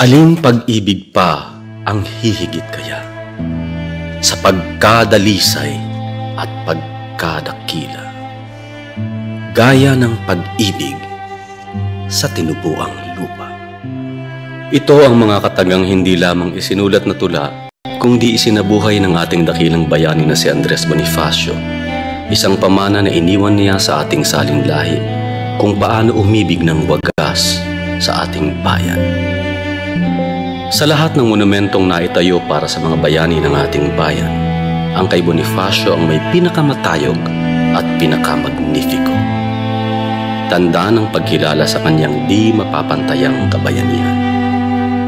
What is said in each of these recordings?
Aling pag-ibig pa ang hihigit kaya sa pagkadalisay at pagkadakila, gaya ng pag-ibig sa tinubuang lupa? Ito ang mga katagang hindi lamang isinulat na tula, kundi isinabuhay ng ating dakilang bayani na si Andres Bonifacio, isang pamana na iniwan niya sa ating saling lahi kung paano umibig ng wagas sa ating bayan. Sa lahat ng monumentong naitayo para sa mga bayani ng ating bayan, ang kay Bonifacio ang may pinakamatayog at pinakamagnifiko. Tanda ng pagkilala sa kanyang di mapapantayang kabayanihan.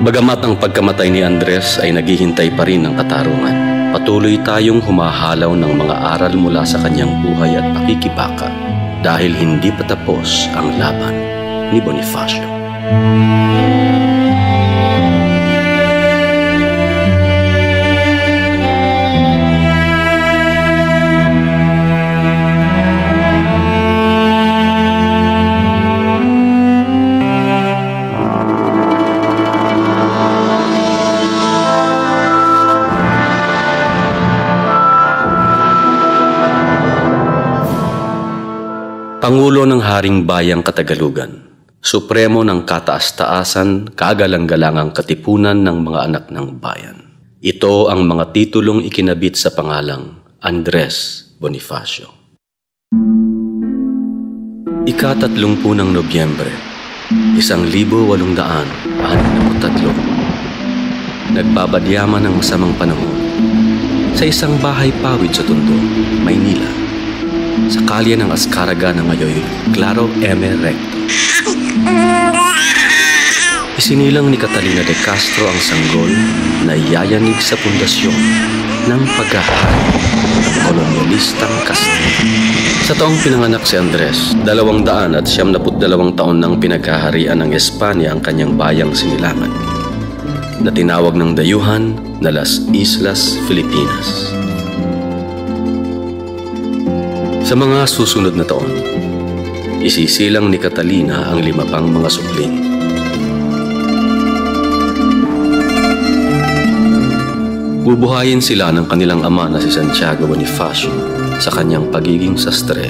Bagamat ang pagkamatay ni Andres ay naghihintay pa rin ng katarungan, patuloy tayong humahalaw ng mga aral mula sa kanyang buhay at pakikibaka dahil hindi pa tapos ang laban ni Bonifacio. Pangulo ng Haring Bayang Katagalugan, Supremo ng kataas-taasan, kagalang-galangang katipunan ng mga anak ng bayan. Ito ang mga titulong ikinabit sa pangalang Andres Bonifacio. Ika-30 ng Nobyembre, 1863. Nagbabadyaman ng masamang panahon sa isang bahay pawid sa Tondo, Maynila, sa kalye ng Azcárraga na ngayon Claro M. Recto. Isinilang ni Catalina de Castro ang sanggol na yayanig sa pundasyon ng paghahari ng kolonyalistang Castilla. Sa taong pinanganak si Andres, 292 taon nang pinaghaharian ng Espanya ang kanyang bayang Sinilangan, na tinawag ng dayuhan na Las Islas Filipinas. Sa mga susunod na taon, isisilang ni Catalina ang 5 pang mga supling. Bubuhayin sila ng kanilang ama na si Santiago Bonifacio sa kanyang pagiging sastre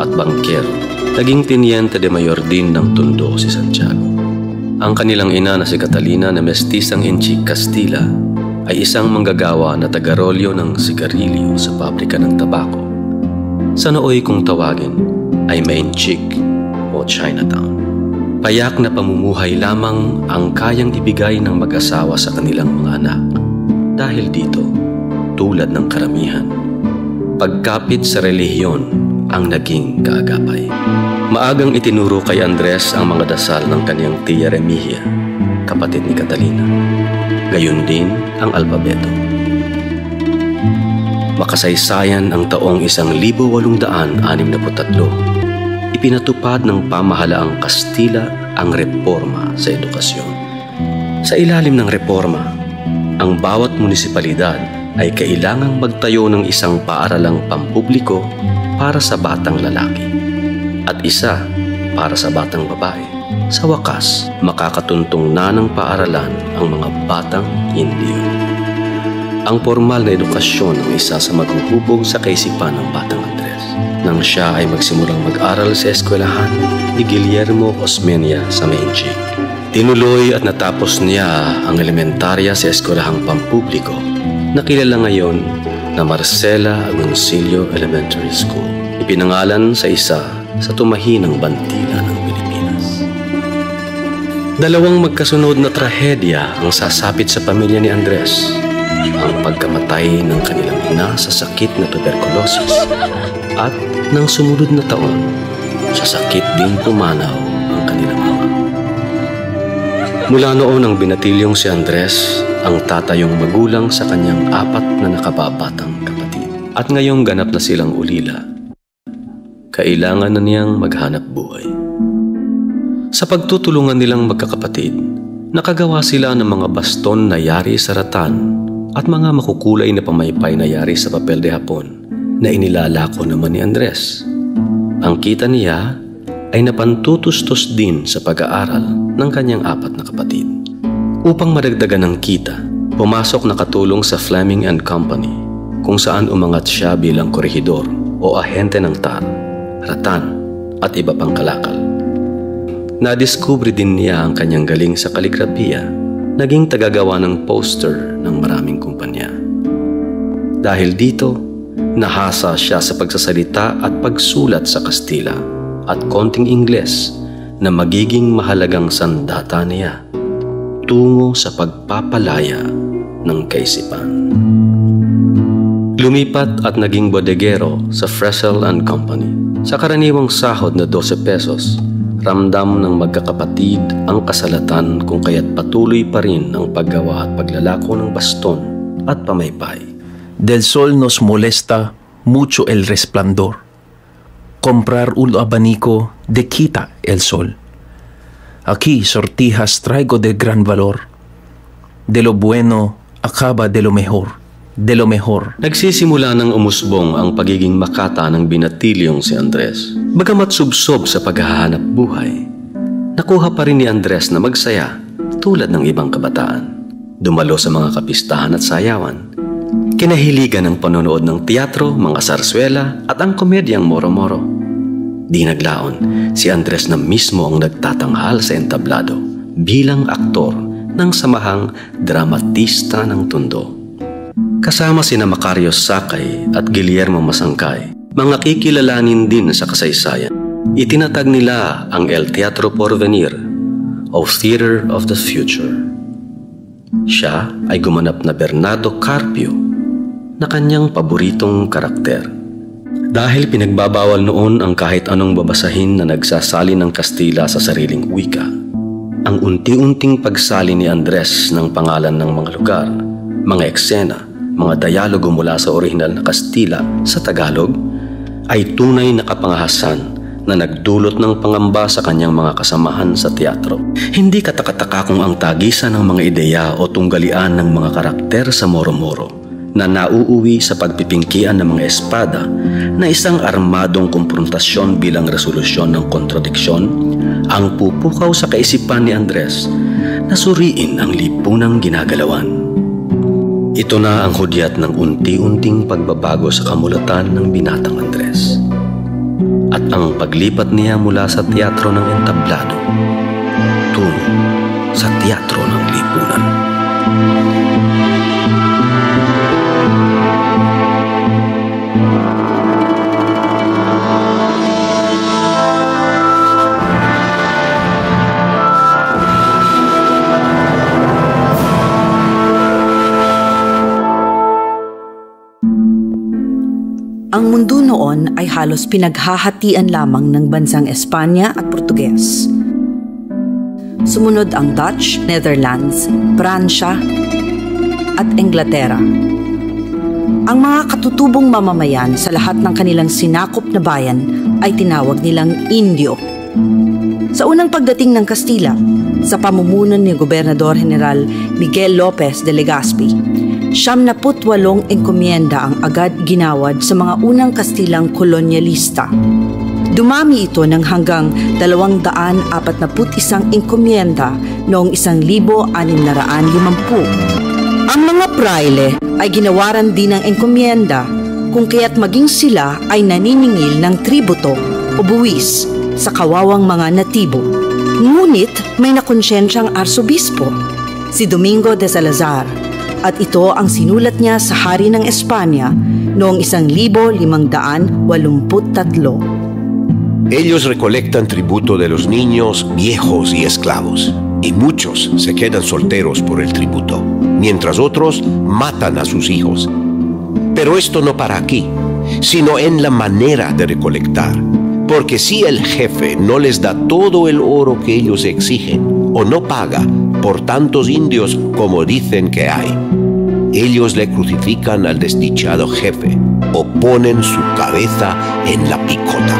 at bangkero. Naging tiniente de mayor din ng Tondo si Santiago. Ang kanilang ina na si Catalina na mestisang Inchi Castilla ay isang manggagawa na taga-rolyo ng sigarilyo sa pabrika ng tabako. Sa nooy kung tawagin ay Mainchik o Chinatown. Payak na pamumuhay lamang ang kayang ibigay ng mag-asawa sa kanilang mga anak. Dahil dito, tulad ng karamihan, pagkapit sa relihiyon ang naging kaagapay. Maagang itinuro kay Andres ang mga dasal ng kanyang tiya Remigia, kapatid ni Catalina. Gayon din ang alpabeto. Makasaysayan ang taong 1863, ipinatupad ng pamahalaang Kastila ang reforma sa edukasyon. Sa ilalim ng reforma, ang bawat munisipalidad ay kailangang magtayo ng isang paaralang pampubliko para sa batang lalaki at isa para sa batang babae. Sa wakas, makakatuntong na ng paaralan ang mga batang Indio. Ang formal na edukasyon ang isa sa maghuhubog sa kaisipan ng batang Andres nang siya ay magsimulang mag-aral sa eskwelahan ni Guillermo Osmeña sa Mainchik. Tinuloy at natapos niya ang elementarya sa eskwelahang pampubliko na kilala ngayon na Marcela Agoncillo Elementary School. Ipinangalan sa isa sa tumahinang bantila ng Pilipinas. 2 magkasunod na trahedya ang sasapit sa pamilya ni Andres. Ang pagkamatay ng kanilang ina sa sakit na tuberculosis at ng sumunod na taon sa sakit ding pumanaw ang kanilang ama. Mula noon ang binatilyong si Andres ang tatayong magulang sa kanyang 4 na nakababatang kapatid. At ngayong ganap na silang ulila, kailangan na niyang maghanap buhay. Sa pagtutulungan nilang magkakapatid, nakagawa sila ng mga baston na yari sa ratan at mga makukulay na pamaypay na yari sa papel de hapon na inilalako naman ni Andres. Ang kita niya ay napantutustos din sa pag-aaral ng kanyang 4 na kapatid. Upang madagdagan ng kita, pumasok na katulong sa Fleming and Company, kung saan umangat siya bilang korehidor o ahente ng tar, ratan at iba pang kalakal. Nadiskubre din niya ang kanyang galing sa kaligrafiya, naging tagagawa ng poster ng maraming kumpanya. Dahil dito, nahasa siya sa pagsasalita at pagsulat sa Kastila at konting Ingles na magiging mahalagang sandata niya tungo sa pagpapalaya ng kaisipan. Lumipat at naging bodegero sa Fresel and Company. Sa karaniwang sahod na 12 pesos, ramdam ng magkakapatid ang kasalatan kung kaya't patuloy pa rin ang paggawa at paglalako ng baston at pamaypay. Del sol nos molesta mucho el resplandor. Comprar un abanico de quita el sol. Aquí sortijas traigo de gran valor. De lo bueno acaba de lo mejor. De lo mejor. Nagsisimula ng umusbong ang pagiging makata ng binatilyong si Andres. Bagamat subsob sa paghahanap buhay, nakuha pa rin ni Andres na magsaya tulad ng ibang kabataan. Dumalo sa mga kapistahan at sayawan. Kinahiligan ng panonood ng teatro, mga sarswela at ang komedyang moro-moro. Di naglaon, si Andres na mismo ang nagtatanghal sa entablado bilang aktor ng samahang dramatista ng Tondo. Kasama sina Macario Sakay at Guillermo Masangkay, mga kikilalanin din sa kasaysayan. Itinatag nila ang El Teatro Porvenir o Theater of the Future. Siya ay gumanap na Bernardo Carpio na kanyang paboritong karakter. Dahil pinagbabawal noon ang kahit anong babasahin na nagsasali ng Kastila sa sariling wika, ang unti-unting pagsali ni Andres ng pangalan ng mga lugar, mga eksena, mga dialogo mula sa orihinal na Kastila sa Tagalog ay tunay na kapangahasan na nagdulot ng pangamba sa kanyang mga kasamahan sa teatro. Hindi katakataka kung ang tagisan ng mga ideya o tunggalian ng mga karakter sa moro-moro na nauuwi sa pagpipingkian ng mga espada na isang armadong komprontasyon bilang resolusyon ng kontradiksyon ang pupukaw sa kaisipan ni Andres na suriin ang lipunang ginagalawan. Ito na ang hudyat ng unti-unting pagbabago sa kamulatan ng binatang Andres at ang paglipat niya mula sa teatro ng entablado tungo sa teatro ng lipunan. Ang mundo noon ay halos pinaghahatian lamang ng bansang Espanya at Portuges. Sumunod ang Dutch, Netherlands, Pransya at Inglaterra. Ang mga katutubong mamamayan sa lahat ng kanilang sinakop na bayan ay tinawag nilang Indio. Sa unang pagdating ng Kastila, sa pamumuno ni Gobernador General Miguel Lopez de Legazpi, 78 enkomienda ang agad ginawad sa mga unang Kastilang kolonyalista. Dumami ito ng hanggang 241 enkomienda noong 1650. Ang mga praile ay ginawaran din ng enkomienda kung kaya't maging sila ay naniningil ng tributo o buwis sa kawawang mga natibo. Ngunit may nakonsensyang arsobispo, si Domingo de Salazar, at ito ang sinulat niya sa Hari ng Espanya noong 1583. Ellos recolectan tributo de los niños, viejos y esclavos, y muchos se quedan solteros por el tributo, mientras otros matan a sus hijos. Pero esto no para aquí, sino en la manera de recolectar, porque si el jefe no les da todo el oro que ellos exigen, o no paga por tantos indios como dicen que hay, ellos le crucifican al desdichado jefe o ponen su cabeza en la picota.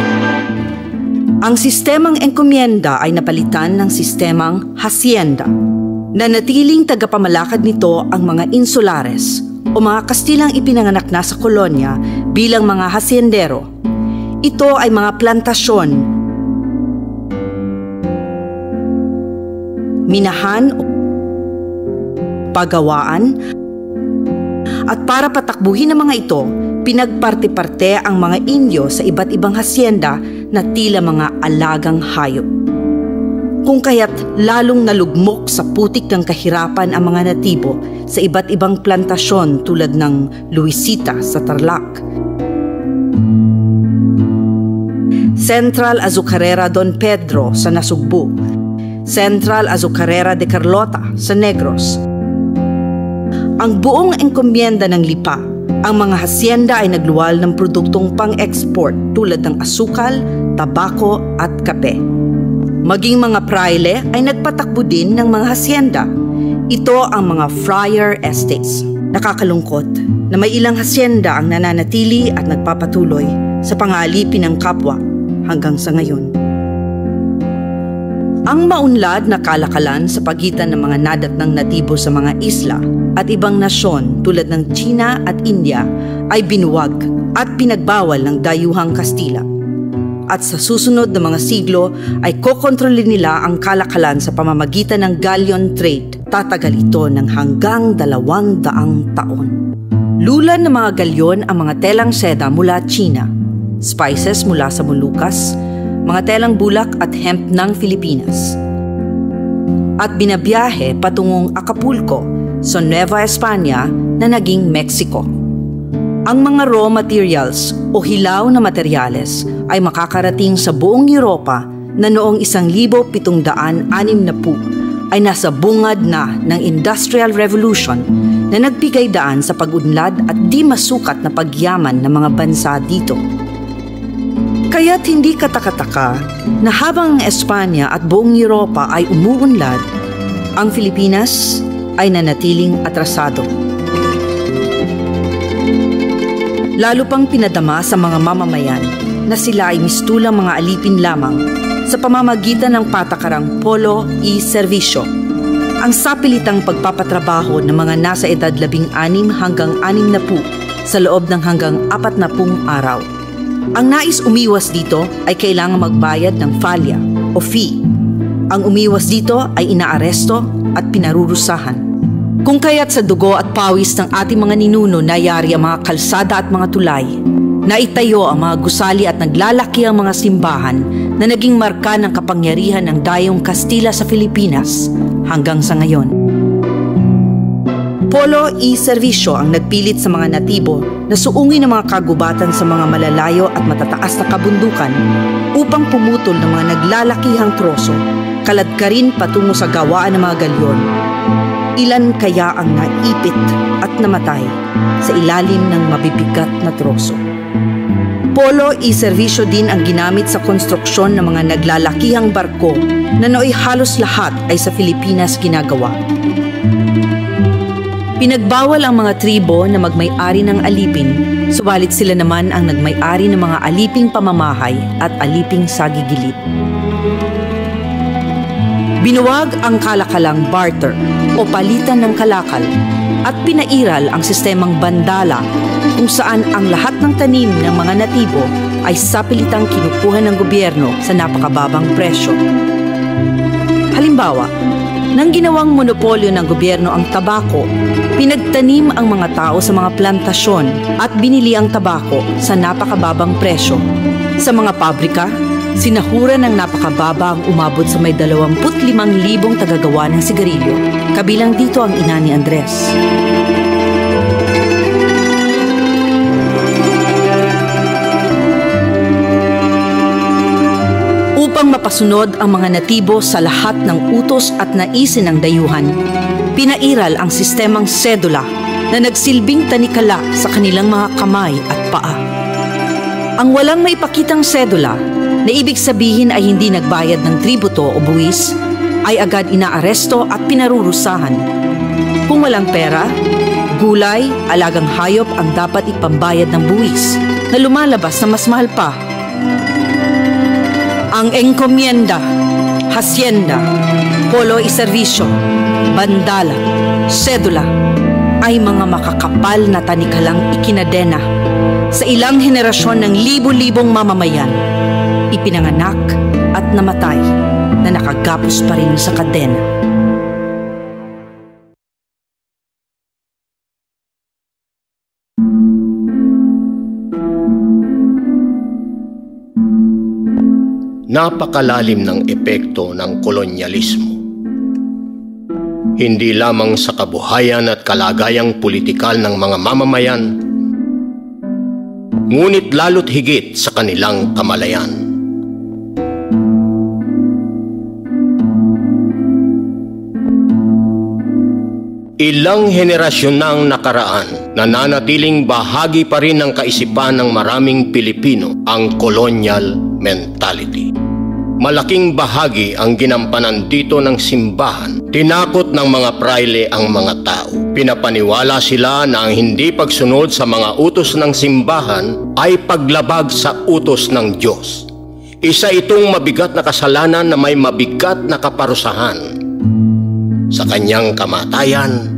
Ang sistemang enkomienda ay napalitan ng sistemang hacienda. Nanatiling tagapamalakad nito ang mga insulares o mga Kastilang ipinanganak na sa kolonya bilang mga haciendero. Ito ay mga plantasyon, minahan pagawaan, at para patakbuhin ang mga ito, pinagparte-parte ang mga Indio sa iba't ibang hasyenda na tila mga alagang hayop. Kung kaya't lalong nalugmok sa putik ng kahirapan ang mga natibo sa iba't ibang plantasyon tulad ng Luisita sa Tarlac, Central Azucarera Don Pedro sa Nasugbu, Central Azucarera de Carlota sa Negros. Ang buong engkomyenda ng lipa, ang mga hasyenda ay nagluwal ng produktong pang-export tulad ng asukal, tabako at kape. Maging mga praile ay nagpatakbo din ng mga hasyenda. Ito ang mga friar estates. Nakakalungkot na may ilang hasyenda ang nananatili at nagpapatuloy sa pangalipin ng kapwa hanggang sa ngayon. Ang maunlad na kalakalan sa pagitan ng mga nadatnang natibo sa mga isla at ibang nasyon tulad ng China at India ay binuwag at pinagbawal ng dayuhang Kastila. At sa susunod na mga siglo ay kokontrolin nila ang kalakalan sa pamamagitan ng galleon trade. Tatagal ito ng hanggang 200 taon. Lulan ng mga galyon ang mga telang seda mula China, spices mula sa Moluccas, mga telang bulak at hemp ng Pilipinas. At binabiyahe patungong Acapulco sa Nueva España na naging Mexico. Ang mga raw materials o hilaw na materyales ay makakarating sa buong Europa na noong 1760 ay nasa bungad na ng Industrial Revolution na nagbigay daan sa pag-unlad at di masukat na pagyaman ng mga bansa dito. Kaya't hindi katakataka na habang ang Espanya at buong Europa ay umuunlad, ang Pilipinas ay nanatiling atrasado. Lalo pang pinadama sa mga mamamayan na sila ay mistulang mga alipin lamang sa pamamagitan ng patakarang polo y servisyo, ang sapilitang pagpapatrabaho ng mga nasa edad 16 hanggang 60 sa loob ng hanggang 40 araw. Ang nais umiwas dito ay kailangang magbayad ng falya o fee. Ang umiwas dito ay inaaresto at pinarurusahan. Kung kaya't sa dugo at pawis ng ating mga ninuno nayari ang mga kalsada at mga tulay, naitayo ang mga gusali at naglalaki ang mga simbahan na naging marka ng kapangyarihan ng dayong Kastila sa Pilipinas hanggang sa ngayon. Polo y servisyo ang nagpilit sa mga natibo na suungin ang mga kagubatan sa mga malalayo at matataas na kabundukan upang pumutol ng mga naglalakihang troso, kaladkarin patungo sa gawaan ng mga galyon. Ilan kaya ang naipit at namatay sa ilalim ng mabibigat na troso? Polo y servisyo din ang ginamit sa konstruksyon ng mga naglalakihang barko na nooy halos lahat ay sa Pilipinas ginagawa. Pinagbawal ang mga tribo na magmay-ari ng alipin, subalit sila naman ang nagmay-ari ng mga aliping pamamahay at aliping sagigilid. Binuwag ang kalakalang barter o palitan ng kalakal at pinairal ang sistemang bandala kung saan ang lahat ng tanim ng mga natibo ay sapilitang kinukuha ng gobyerno sa napakababang presyo. Halimbawa, nang ginawang monopolyo ng gobyerno ang tabako, pinagtanim ang mga tao sa mga plantasyon at binili ang tabako sa napakababang presyo. Sa mga pabrika, sinahura ng napakababa ang umabot sa may 25,000 tagagawa ng sigarilyo. Kabilang dito ang ina ni Andres. Upang mapasunod ang mga natibo sa lahat ng utos at naisin ng dayuhan, pinairal ang sistemang sedula na nagsilbing tanikala sa kanilang mga kamay at paa. Ang walang maipakitang sedula na ibig sabihin ay hindi nagbayad ng tributo o buwis, ay agad inaaresto at pinarurusahan. Kung walang pera, gulay, alagang hayop ang dapat ipambayad ng buwis na lumalabas na mas mahal pa. Ang engkomienda, hasyenda, polo y servisyo, bandala, sedula ay mga makakapal na tanikalang ikinadena sa ilang henerasyon ng libo-libong mamamayan, ipinanganak at namatay na nakagapos pa rin sa kadena. Napakalalim ng epekto ng kolonyalismo. Hindi lamang sa kabuhayan at kalagayang politikal ng mga mamamayan, ngunit lalo't higit sa kanilang kamalayan. Ilang henerasyon nang nakaraan, nananatiling bahagi pa rin ng kaisipan ng maraming Pilipino ang colonial mentality. Malaking bahagi ang ginampanan dito ng simbahan. Tinakot ng mga praile ang mga tao. Pinapaniwala sila na ang hindi pagsunod sa mga utos ng simbahan ay paglabag sa utos ng Diyos. Isa itong mabigat na kasalanan na may mabigat na kaparusahan. Sa kanyang kamatayan,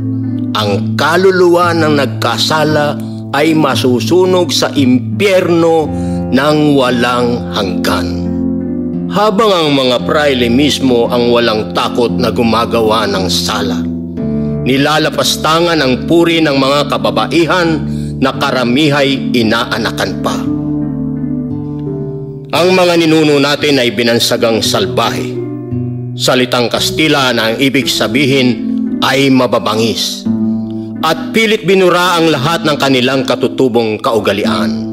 ang kaluluwa ng nagkasala ay masusunog sa impyerno ng walang hanggan. Habang ang mga praile mismo ang walang takot na gumagawa ng sala, nilalapastangan ang puri ng mga kababaihan na karamihay inaanakan pa. Ang mga ninuno natin ay binansagang salbahe. Salitang Kastila na ang ibig sabihin ay mababangis, at pilit binura ang lahat ng kanilang katutubong kaugalian.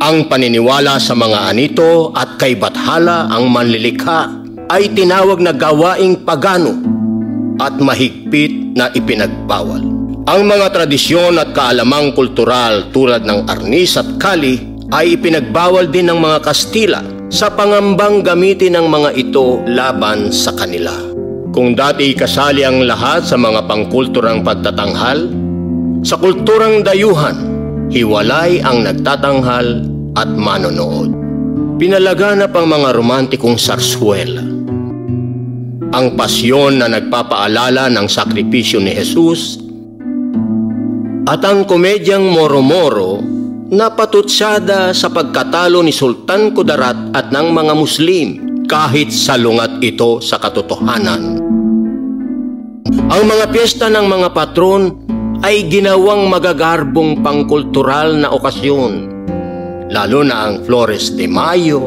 Ang paniniwala sa mga anito at kay Bathala ang manlilikha ay tinawag na gawaing pagano at mahigpit na ipinagbawal. Ang mga tradisyon at kaalamang kultural tulad ng arnis at kali ay ipinagbawal din ng mga Kastila sa pangambang gamitin ng mga ito laban sa kanila. Kung dati kasali ang lahat sa mga pangkulturang pagtatanghal, sa kulturang dayuhan, hiwalay ang nagtatanghal at manonood. Pinalaganap ang mga romantikong sarswela. Ang pasyon na nagpapaalala ng sakripisyo ni Jesus at ang komedyang Moro-Moro na patutsada sa pagkatalo ni Sultan Kudarat at ng mga Muslim kahit salungat ito sa katotohanan. Ang mga piyesta ng mga patron ay ginawang magagarbong pangkultural na okasyon, lalo na ang Flores de Mayo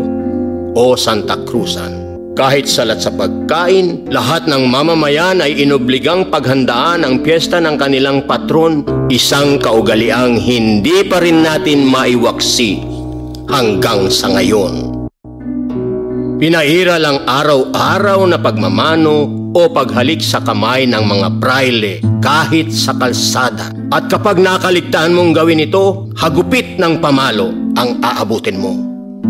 o Santa Cruzan. Kahit salat sa pagkain, lahat ng mamamayan ay inobligang paghandaan ang piyesta ng kanilang patron, isang kaugaliang hindi pa rin natin maiwaksi hanggang sa ngayon. Pinairal ang araw-araw na pagmamano o paghalik sa kamay ng mga praile kahit sa kalsada. At kapag nakaligtaan mong gawin ito, hagupit ng pamalo ang aabutin mo.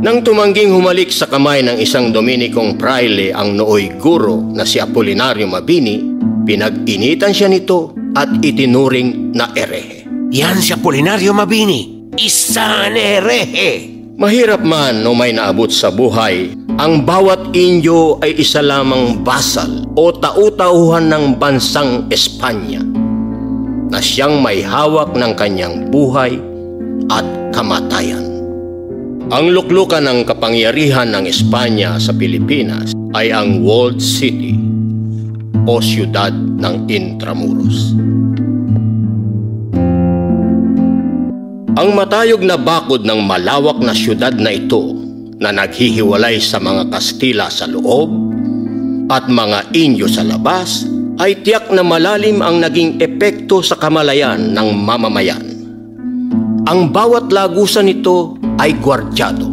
Nang tumangging humalik sa kamay ng isang Dominikong praile ang nooy guro na si Apolinario Mabini, pinag-initan siya nito at itinuring na erehe. Yan si Apolinario Mabini, isang erehe. Mahirap man o may naabot sa buhay, ang bawat Indio ay isa lamang basal o tau-tauhan ng bansang Espanya na siyang may hawak ng kanyang buhay at kamatayan. Ang luklukan ng kapangyarihan ng Espanya sa Pilipinas ay ang Walled City o siyudad ng Intramuros. Ang matayog na bakod ng malawak na siyudad na ito na naghihiwalay sa mga Kastila sa loob at mga Indio sa labas ay tiyak na malalim ang naging epekto sa kamalayan ng mamamayan. Ang bawat lagusan nito ay gwardyado.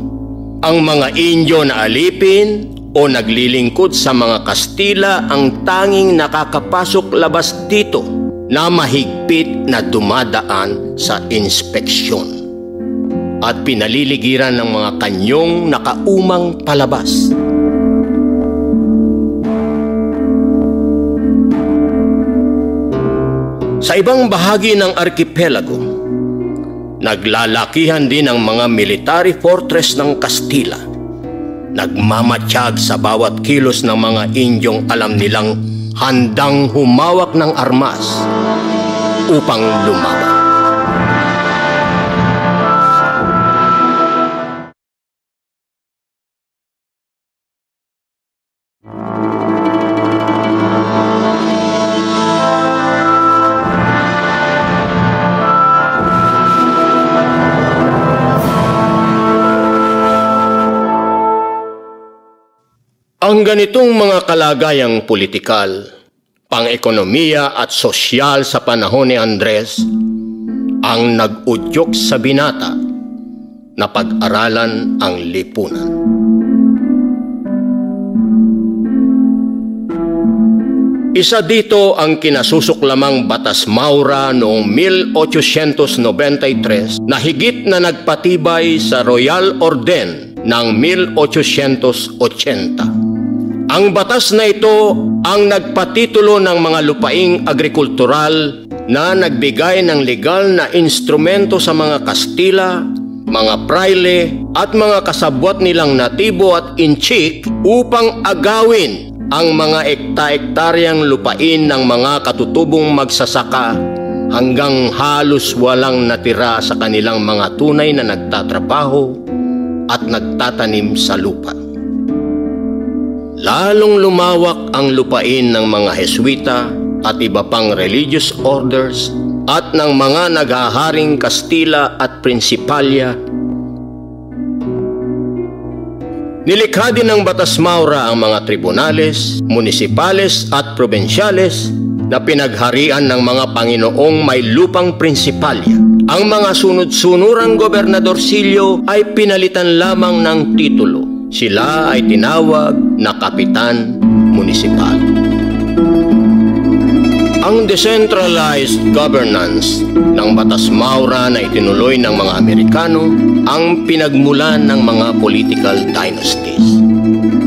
Ang mga Indio na alipin o naglilingkod sa mga Kastila ang tanging nakakapasok labas dito na mahigpit na dumadaan sa inspeksyon at pinaliligiran ng mga kanyong nakaumang palabas. Sa ibang bahagi ng arkipelago, naglalakihan din ang mga military fortress ng Kastila. Nagmamatsyag sa bawat kilos ng mga Indyong alam nilang handang humawak ng armas upang lumaban. Ang ganitong mga kalagayang politikal, pang-ekonomiya at sosyal sa panahon ni Andres ang nag-udyok sa binata na pag-aralan ang lipunan. Isa dito ang kinasusuklamang Batas Maura noong 1893 na higit na nagpatibay sa Royal Orden ng 1880. Ang batas na ito ang nagpatitulo ng mga lupaing agrikultural na nagbigay ng legal na instrumento sa mga Kastila, mga praile at mga kasabwat nilang natibo at inchik upang agawin ang mga ekta-ektaryang lupain ng mga katutubong magsasaka hanggang halos walang natira sa kanilang mga tunay na nagtatrabaho at nagtatanim sa lupa. Lalong lumawak ang lupain ng mga Heswita at iba pang religious orders at ng mga naghaharing Kastila at Prinsipalya. Nilikha din ng Batas Maura ang mga tribunales, munisipales at probensyales na pinagharian ng mga Panginoong may lupang prinsipalya. Ang mga sunod-sunurang gobernadorsilyo ay pinalitan lamang ng titulo. Sila ay tinawag na Kapitan Munisipal. Ang decentralized governance ng Batas Maura na itinuloy ng mga Amerikano ang pinagmulan ng mga political dynasties.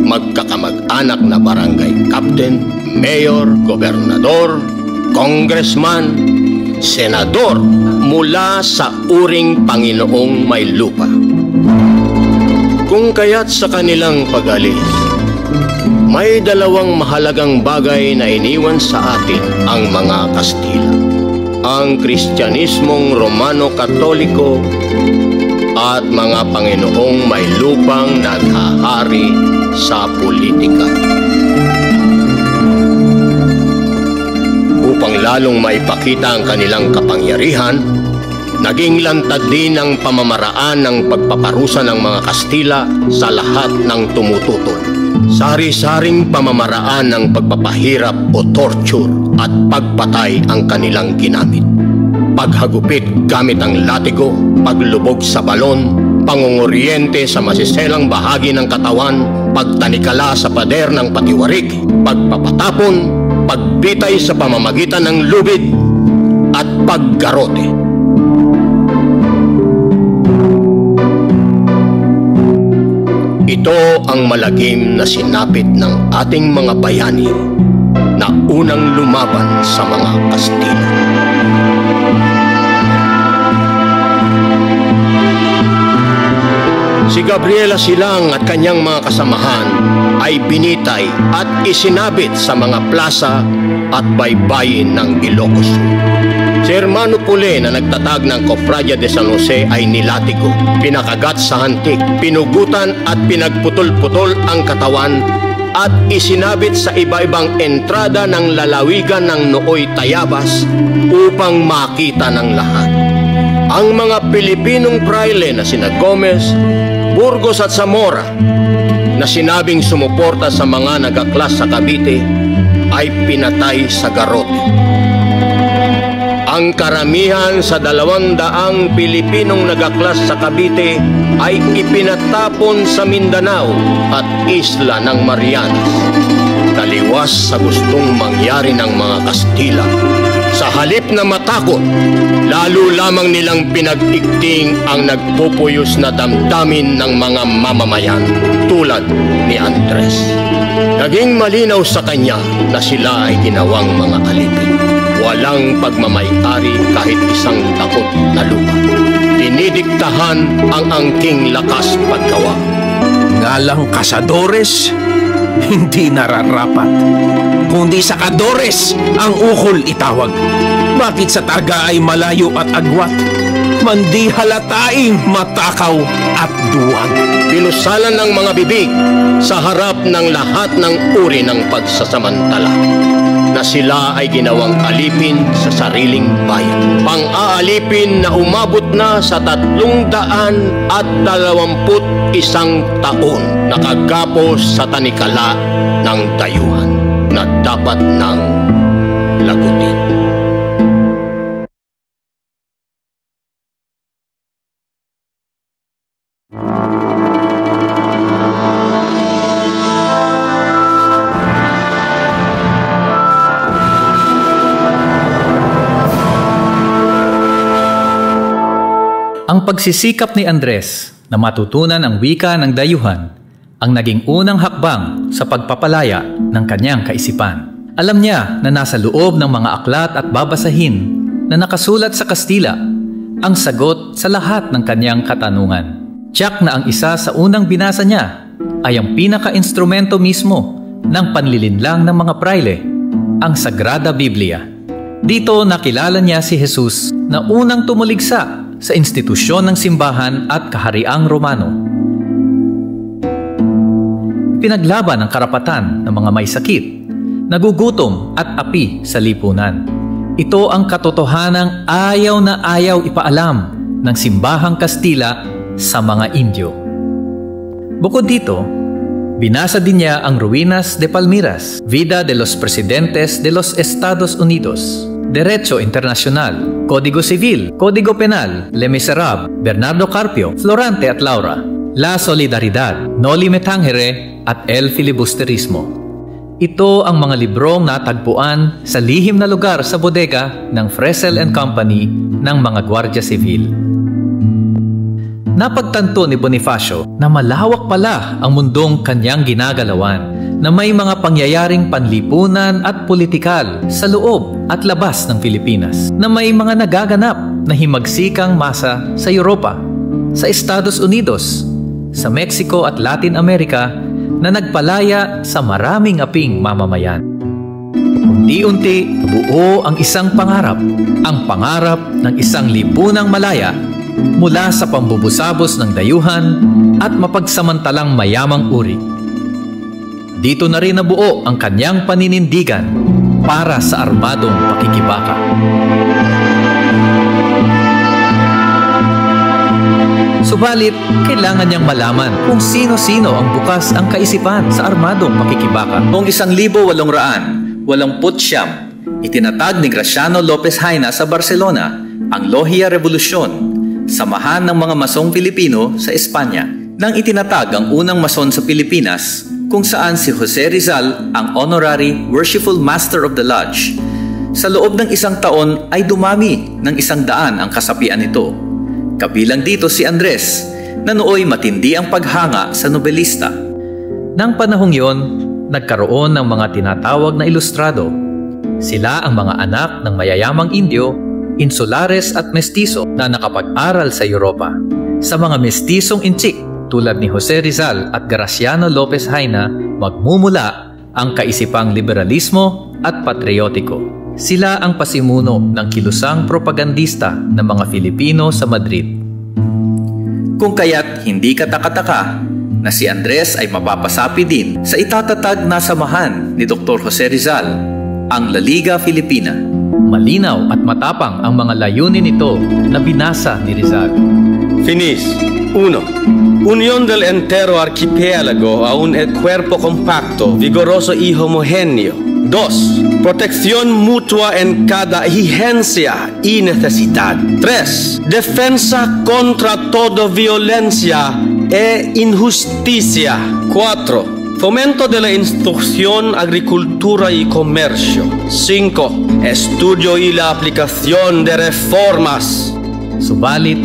Magkakamag-anak na barangay captain, mayor, gobernador, congressman, senador mula sa uring Panginoong may lupa. Kung kaya't sa kanilang pag-alis, may dalawang mahalagang bagay na iniwan sa atin ang mga Kastila. Ang Kristyanismong Romano-Katoliko at mga Panginoong may lupang naghahari sa politika. Upang lalong maipakita ang kanilang kapangyarihan, naging lantad din ang pamamaraan ng pagpaparusa ng mga Kastila sa lahat ng tumututol. Sari-saring pamamaraan ng pagpapahirap o torture at pagpatay ang kanilang ginamit. Paghagupit gamit ang latigo, paglubog sa balon, pangungoriente sa masiselang bahagi ng katawan, pagtanikala sa pader ng patiwarik, pagpapatapon, pagbitay sa pamamagitan ng lubid, at paggarote. Ito ang malagim na sinapit ng ating mga bayani na unang lumaban sa mga Kastila. Si Gabriela Silang at kanyang mga kasamahan ay binitay at isinabit sa mga plaza at baybayin ng Ilocos. Si Hermano Pule na nagtatag ng Cofradia de San Jose ay nilatigo, pinakagat sa hantik, pinugutan at pinagputol-putol ang katawan at isinabit sa iba-ibang entrada ng lalawigan ng Nooy Tayabas upang makita ng lahat. Ang mga Pilipinong praile na sina Gomez, Burgos at Zamora na sinabing sumuporta sa mga nagaklas sa Cavite ay pinatay sa garote. Ang karamihan sa 200 Pilipinong nagaklas sa Cavite ay ipinatapon sa Mindanao at isla ng Marianas, taliwas sa gustong mangyari ng mga Kastila. Sa halip na matakot, lalo lamang nilang pinag-ikting ang nagpupuyos na damdamin ng mga mamamayan tulad ni Andres. Naging malinaw sa kanya na sila ay ginawang mga alipin. Walang pagmamay-ari kahit isang takot na lupa. Dinidiktahan ang angking lakas paggawa. Ngalang kasadores, hindi nararapat. Kundi sa kadores ang ukol itawag. Bakit sa targa ay malayo at agwat? Mandi halataing matakaw at duwag. Pinusalan ng mga bibig sa harap ng lahat ng uri ng pagsasamantala. na sila ay ginawang alipin sa sariling bayan. Pang-aalipin na umabot na sa 321 taon, nakagapos sa tanikala ng dayuhan na dapat nang lagutin. Ang pagsisikap ni Andres na matutunan ang wika ng dayuhan ang naging unang hakbang sa pagpapalaya ng kanyang kaisipan. Alam niya na nasa loob ng mga aklat at babasahin na nakasulat sa Kastila ang sagot sa lahat ng kanyang katanungan. Tiyak na ang isa sa unang binasa niya ay ang pinaka-instrumento mismo ng panlilinlang ng mga praile, ang Sagrada Biblia. Dito nakilala niya si Jesus na unang tumuligsa sa institusyon ng simbahan at kahariang Romano. Pinaglaban ang karapatan ng mga may sakit, nagugutom at api sa lipunan. Ito ang katotohanang ayaw na ayaw ipaalam ng simbahang Kastila sa mga Indio. Bukod dito, binasa din niya ang Ruinas de Palmiras, Vida de los Presidentes de los Estados Unidos, Derecho Internacional, Código Civil, Código Penal, Les Miserables, Bernardo Carpio, Florante at Laura, La Solidaridad, Noli Me Tangere at El Filibusterismo. Ito ang mga librong natagpuan sa lihim na lugar sa bodega ng Fresel & Company ng mga Guardia Civil. Napagtanto ni Bonifacio na malawak pala ang mundong kanyang ginagalawan, na may mga pangyayaring panlipunan at politikal sa loob at labas ng Pilipinas, na may mga nagaganap na himagsikang masa sa Europa, sa Estados Unidos, sa Mexico at Latin America na nagpalaya sa maraming aping mamamayan. Unti-unti buo ang isang pangarap, ang pangarap ng isang lipunang malaya mula sa pambubusabos ng dayuhan at mapagsamantalang mayamang uri. Dito na rin nabuo ang kanyang paninindigan para sa armadong pakikibaka. Subalit, kailangan niyang malaman kung sino-sino ang bukas ang kaisipan sa armadong pakikibaka. Noong 1889, itinatag ni Graciano Lopez Haina sa Barcelona ang Lohia Revolusyon, samahan ng mga masong Pilipino sa Espanya. Nang itinatag ang unang mason sa Pilipinas, kung saan si Jose Rizal ang Honorary Worshipful Master of the Lodge. Sa loob ng isang taon ay dumami ng 100 ang kasapian nito. Kabilang dito si Andres, na nooy matindi ang paghanga sa nobelista. Nang panahong yon, nagkaroon ng mga tinatawag na ilustrado. Sila ang mga anak ng mayayamang Indio, insulares at mestizo na nakapag-aral sa Europa. Sa mga mestisong intsik, tulad ni Jose Rizal at Graciano Lopez Haina, magmumula ang kaisipang liberalismo at patriotiko. Sila ang pasimuno ng kilusang propagandista ng mga Filipino sa Madrid. Kung kaya't hindi katakataka na si Andres ay mapapasapi din sa itatatag na samahan ni Dr. Jose Rizal, ang La Liga Filipina. Malinaw at matapang ang mga layunin nito na binasa ni Rizal. Finis. 1. Unión del entero archipiélago a un cuerpo compacto, vigoroso y homogéneo. 2. Protección mutua en cada exigencia y necesidad. 3. Defensa contra toda violencia e injusticia. 4. Fomento de la instrucción, agricultura y comercio. 5. Estudio y la aplicación de reformas. Subalit,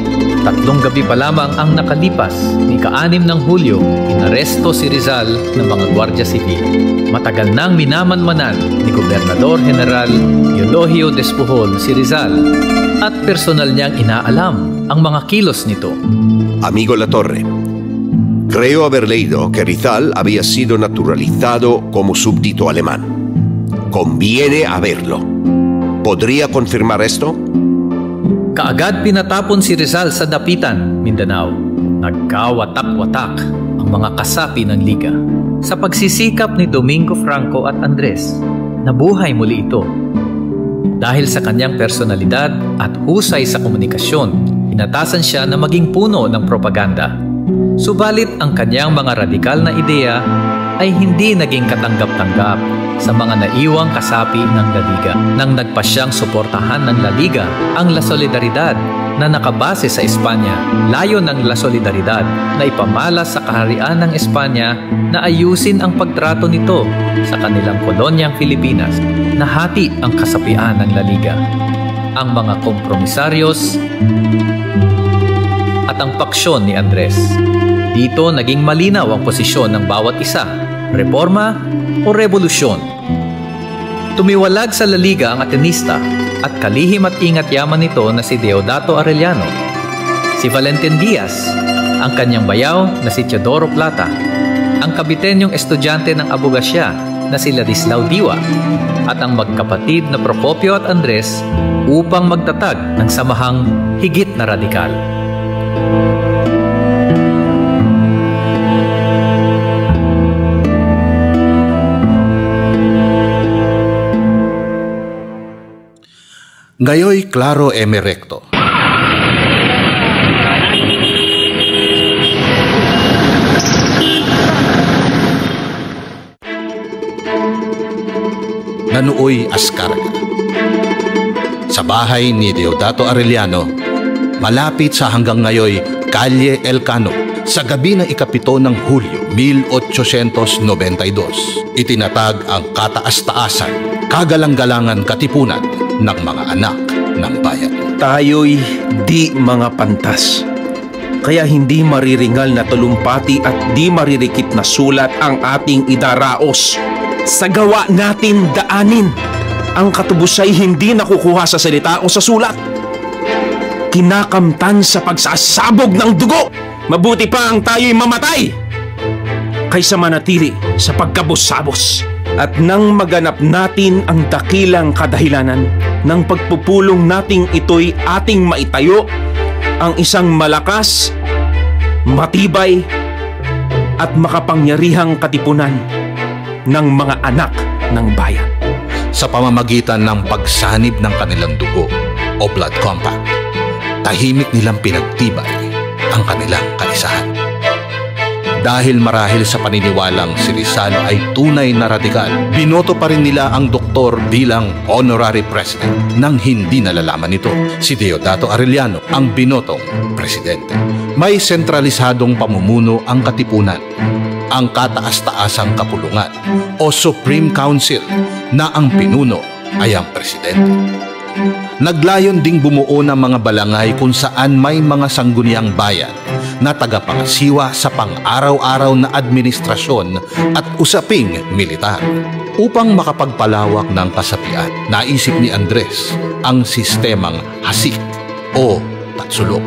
3 gabi pa lamang ang nakalipas, ika-6 ng Hulyo, inaresto si Rizal ng mga Guardia Civil. Matagal nang minamanmanan ni Gobernador General Eulogio Despujol si Rizal at personal niyang inaalam ang mga kilos nito. Amigo Latorre, creo haber leído que Rizal había sido naturalizado como súbdito alemán. Conviene haberlo. ¿Podría confirmar esto? Kaagad pinatapon si Rizal sa Dapitan, Mindanao. Nagkawatak-watak ang mga kasapi ng Liga. Sa pagsisikap ni Domingo Franco at Andres, nabuhay muli ito. Dahil sa kanyang personalidad at husay sa komunikasyon, inatasan siya na maging puno ng propaganda. Subalit ang kanyang mga radikal na ideya ay hindi naging katanggap-tanggap sa mga naiwang kasapi ng La Liga. Nang nagpa siyang suportahan ng La Liga ang La Solidaridad na nakabase sa Espanya. Layo ng La Solidaridad na ipamalas sa kaharian ng Espanya na ayusin ang pagtrato nito sa kanilang kolonyang Pilipinas. Nahati ang kasapian ng La Liga, ang mga kompromisaryos at ang paksyon ni Andres. Dito naging malinaw ang posisyon ng bawat isa, reforma o revolusyon. Tumiwalag sa La Liga ang Atenista at kalihim at ingat yaman nito na si Deodato Arellano, si Valentin Diaz, ang kanyang bayaw na si Teodoro Plata, ang kabitenyong estudyante ng abogasya na si Ladislao Diwa, at ang magkapatid na Procopio at Andres upang magtatag ng samahang higit na radikal. Ngayoy Claro Recto. Nanuoy Ascarga. Sa bahay ni Deodato Arellano, malapit sa hanggang ngayoy Calle Elcano, sa gabi ng ika-7 ng Hulyo 1892, itinatag ang kataas-taasan, kagalang-galangan katipunan ng mga anak ng bayan. Tayo'y di mga pantas. Kaya hindi mariringal na talumpati at di maririkit na sulat ang ating idaraos. Sa gawa natin daanin. Ang katubusay hindi nakukuha sa salita o sa sulat. Kinakamtan sa pagsasabog ng dugo. Mabuti pa ang tayo'y mamatay kaysa manatili sa pagkabos-sabos. At nang maganap natin ang dakilang kadahilanan ng pagpupulong nating ito'y ating maitayo ang isang malakas, matibay at makapangyarihang katipunan ng mga anak ng bayan. Sa pamamagitan ng pagsanib ng kanilang dugo o blood compact, tahimik nilang pinagtibay ang kanilang kaisahan. Dahil marahil sa paniniwalang si Rizal ay tunay na radikal, binoto pa rin nila ang doktor bilang honorary president nang hindi nalalaman nito. Si Deodato Arellano ang binotong presidente. May sentralisadong pamumuno ang katipunan, ang kataas-taasang kapulungan o Supreme Council na ang pinuno ay ang presidente. Naglayon ding bumuo ng mga balangay kung saan may mga sangguniang bayan na tagapangasiwa sa pang-araw-araw na administrasyon at usaping militar. Upang makapagpalawak ng kasapian, naisip ni Andres ang sistemang hasik o tatsulok.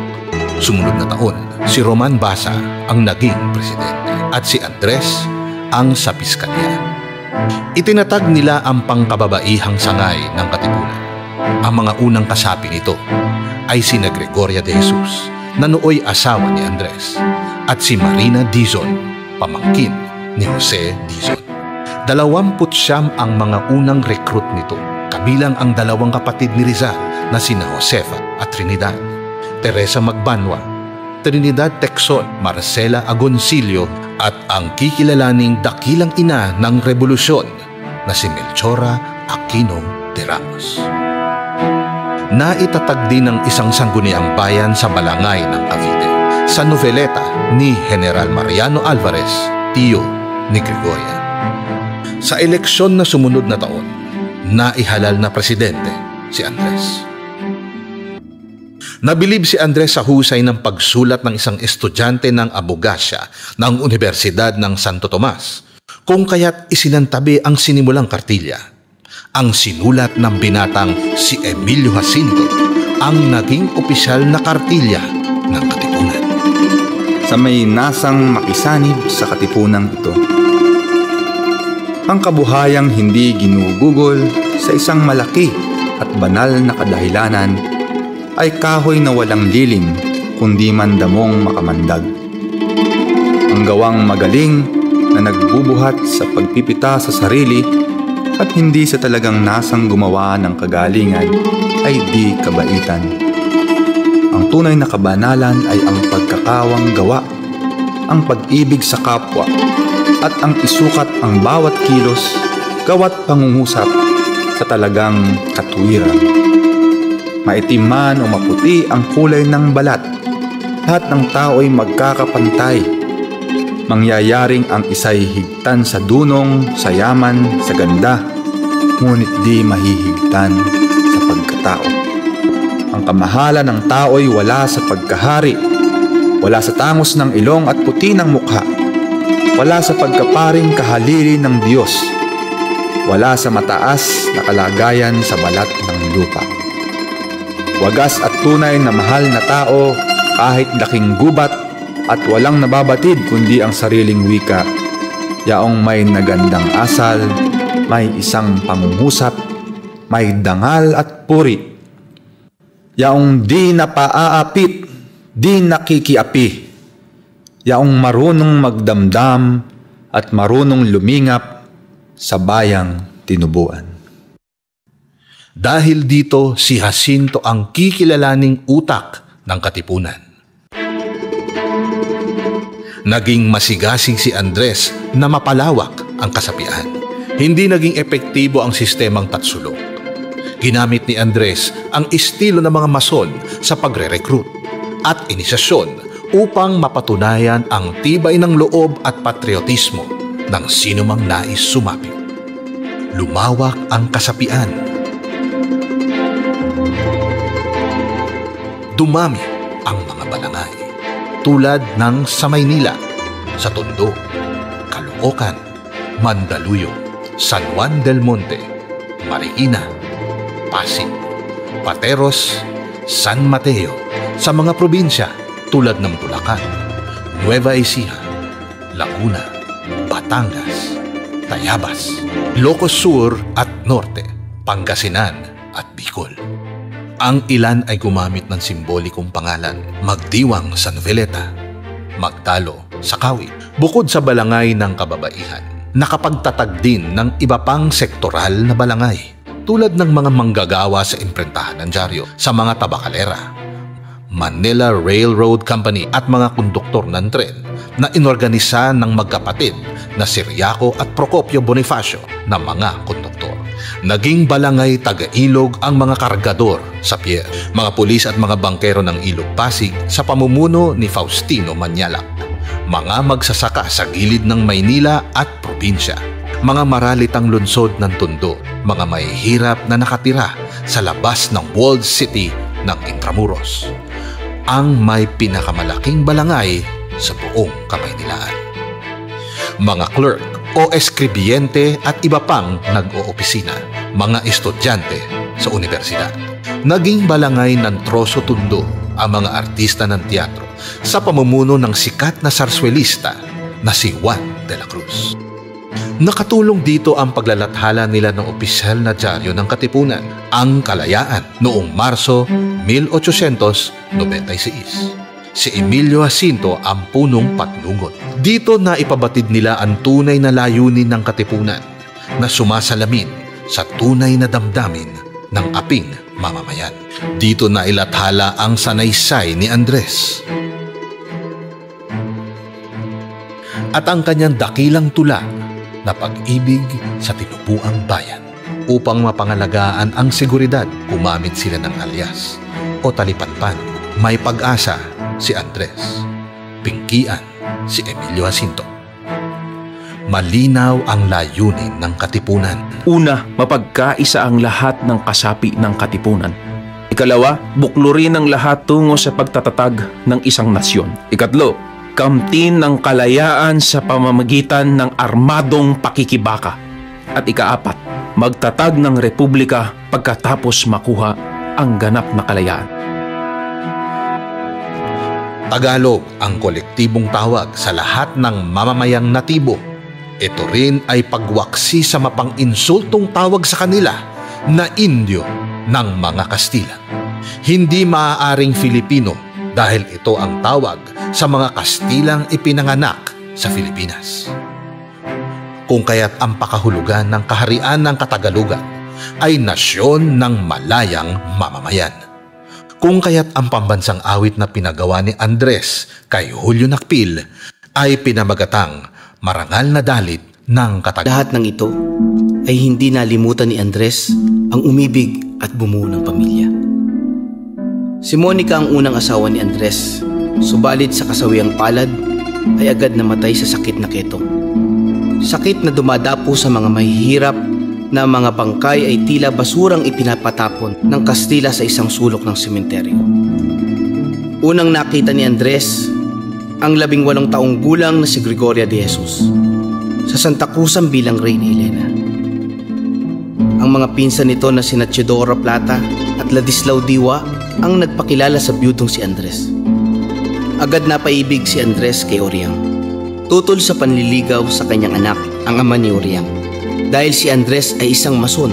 Sumunod na taon, si Roman Basa ang naging presidente at si Andres ang sa piskalya. Itinatag nila ang pangkababaihang sangay ng katipunan. Ang mga unang kasapi nito ay sina Gregoria de Jesus, na nooy asawa ni Andres, at si Marina Dizon, pamangkin ni Jose Dizon. 29 ang mga unang recruit nito, kabilang ang 2 kapatid ni Rizal na sina Josefa at Trinidad, Teresa Magbanwa, Trinidad Texon, Marcela Agoncillo, at ang kikilalaning dakilang ina ng revolusyon na si Melchora Aquino de Ramos. Naitatag din ng isang sangguniang bayan sa Balangay ng Cavite, sa noveleta ni General Mariano Alvarez, tiyo ni Gregoria. Sa eleksyon na sumunod na taon, naihalal na presidente si Andres. Nabilib si Andres sa husay ng pagsulat ng isang estudyante ng abogasya ng Universidad ng Santo Tomas, kung kaya't isinantabi ang sinimulang kartilya. Ang sinulat ng binatang si Emilio Jacinto ang naging opisyal na kartilya ng katipunan. Sa may nasang makisanib sa katipunan ito, ang kabuhayang hindi ginugugol sa isang malaki at banal na kadahilanan ay kahoy na walang lilim kundi mandamong makamandag. Ang gawang magaling na nagbubuhat sa pagpipita sa sarili at hindi sa talagang nasang gumawa ng kagalingan ay di kabaitan. Ang tunay na kabanalan ay ang pagkakawang gawa, ang pag-ibig sa kapwa, at ang isukat ang bawat kilos, gawa't pangungusap sa talagang katuwiran. Maitim man o maputi ang kulay ng balat, lahat ng tao ay magkakapantay. Mangyayaring ang isa'y higtan sa dunong, sa yaman, sa ganda, ngunit di mahihigtan sa pagkatao. Ang kamahalan ng tao ay wala sa pagkahari, wala sa tangos ng ilong at puti ng mukha, wala sa pagkaparing kahalili ng Diyos, wala sa mataas na kalagayan sa balat ng lupa. Wagas at tunay na mahal na tao kahit laking gubat at walang nababatid kundi ang sariling wika, yaong may nagandang asal, may isang pangungusap, may dangal at puri, yaong di napaaapit, di nakikiapi, yaong marunong magdamdam at marunong lumingap sa bayang tinubuan. Dahil dito, si Jacinto ang kikilalaning utak ng Katipunan. Naging masigasig si Andres na mapalawak ang kasapian. Hindi naging epektibo ang sistemang tatsulok. Ginamit ni Andres ang estilo ng mga mason sa pagre-recruit at inisyasyon upang mapatunayan ang tibay ng loob at patriotismo ng sinumang nais sumapit. Lumawak ang kasapian. Dumami ang mga balangay tulad ng sa Maynila, sa Tondo, Caloocan, Mandaluyong, San Juan del Monte, Marikina, Pasig, Pateros, San Mateo, sa mga probinsya tulad ng Bulacan, Nueva Ecija, Laguna, Batangas, Tayabas, Ilocos Sur at Norte, Pangasinan at Bicol. Ang ilan ay gumamit ng simbolikong pangalan, Magdiwang San Veleta, Magtalo sa Kawit. Bukod sa balangay ng kababaihan, nakapagtatag din ng iba pang sektoral na balangay tulad ng mga manggagawa sa imprentahan ng dyaryo, sa mga tabakalera, Manila Railroad Company at mga konduktor ng tren na inorganisa ng magkapatid na Siriaco at Procopio Bonifacio na mga konduktor. Naging balangay taga-ilog ang mga kargador sa pier, mga pulis at mga bangkero ng Ilog Pasig sa pamumuno ni Faustino Manyalak, mga magsasaka sa gilid ng Maynila at probinsya, mga maralitang lungsod ng Tondo, mga mahihirap na nakatira sa labas ng walled city ng Intramuros, ang may pinakamalaking balangay sa buong Kamaynilaan. Mga clerk o eskribiyente at iba pang nag-oopisina, mga estudyante sa universidad. Naging balangay ng Troso Tondo ang mga artista ng teatro sa pamumuno ng sikat na sarswelista na si Juan de la Cruz. Nakatulong dito ang paglalathala nila ng opisyal na dyaryo ng Katipunan, Ang Kalayaan, noong Marso 1896. Si Emilio Jacinto ang punong patnugot. Dito na ipabatid nila ang tunay na layunin ng Katipunan na sumasalamin sa tunay na damdamin ng aping mamamayan. Dito na ilathala ang sanaysay ni Andres at ang kanyang dakilang tula na pag-ibig sa tinubuang bayan. Upang mapangalagaan ang seguridad, gumamit sila ng alias o talipatpan. May Pag-asa si Andres, Pingkian si Emilio Jacinto. Malinaw ang layunin ng Katipunan. Una, mapagkaisa ang lahat ng kasapi ng Katipunan. Ikalawa, buklurin ang lahat tungo sa pagtatatag ng isang nasyon. Ikatlo, kamtin ng kalayaan sa pamamagitan ng armadong pakikibaka. At ikaapat, magtatag ng republika pagkatapos makuha ang ganap na kalayaan. Tagalog ang kolektibong tawag sa lahat ng mamamayang natibo. Ito rin ay pagwaksi sa mapang-insultong tawag sa kanila na Indio ng mga Kastila. Hindi maaaring Filipino dahil ito ang tawag sa mga Kastilang ipinanganak sa Pilipinas. kung kaya't ang pakahulugan ng kaharian ng Katagalugan ay nasyon ng malayang mamamayan. Kung kaya't ang pambansang awit na pinagawa ni Andres kay Julio Nakpil ay pinamagatang Marangal na Dalit ng Katagalugan. Lahat ng ito ay hindi nalimutan ni Andres ang umibig at bumuo ng pamilya. Si Monica ang unang asawa ni Andres, subalit sa kasawiang palad ay agad namatay sa sakit na ketong. Sakit na dumadapo sa mga mahihirap na mga bangkay ay tila basurang ipinapatapon ng Kastila sa isang sulok ng sementeryo. Unang nakita ni Andres ang 18 taong gulang na si Gregoria de Jesus sa Santa Cruzan bilang Reyna Elena. Ang mga pinsan nito na sina Teodoro Plata at Ladislao Diwa ang nagpakilala sa biyudong si Andres. Agad napaibig si Andres kay Oriang, tutol sa panliligaw sa kanyang anak, ang ama ni Oriang, dahil si Andres ay isang mason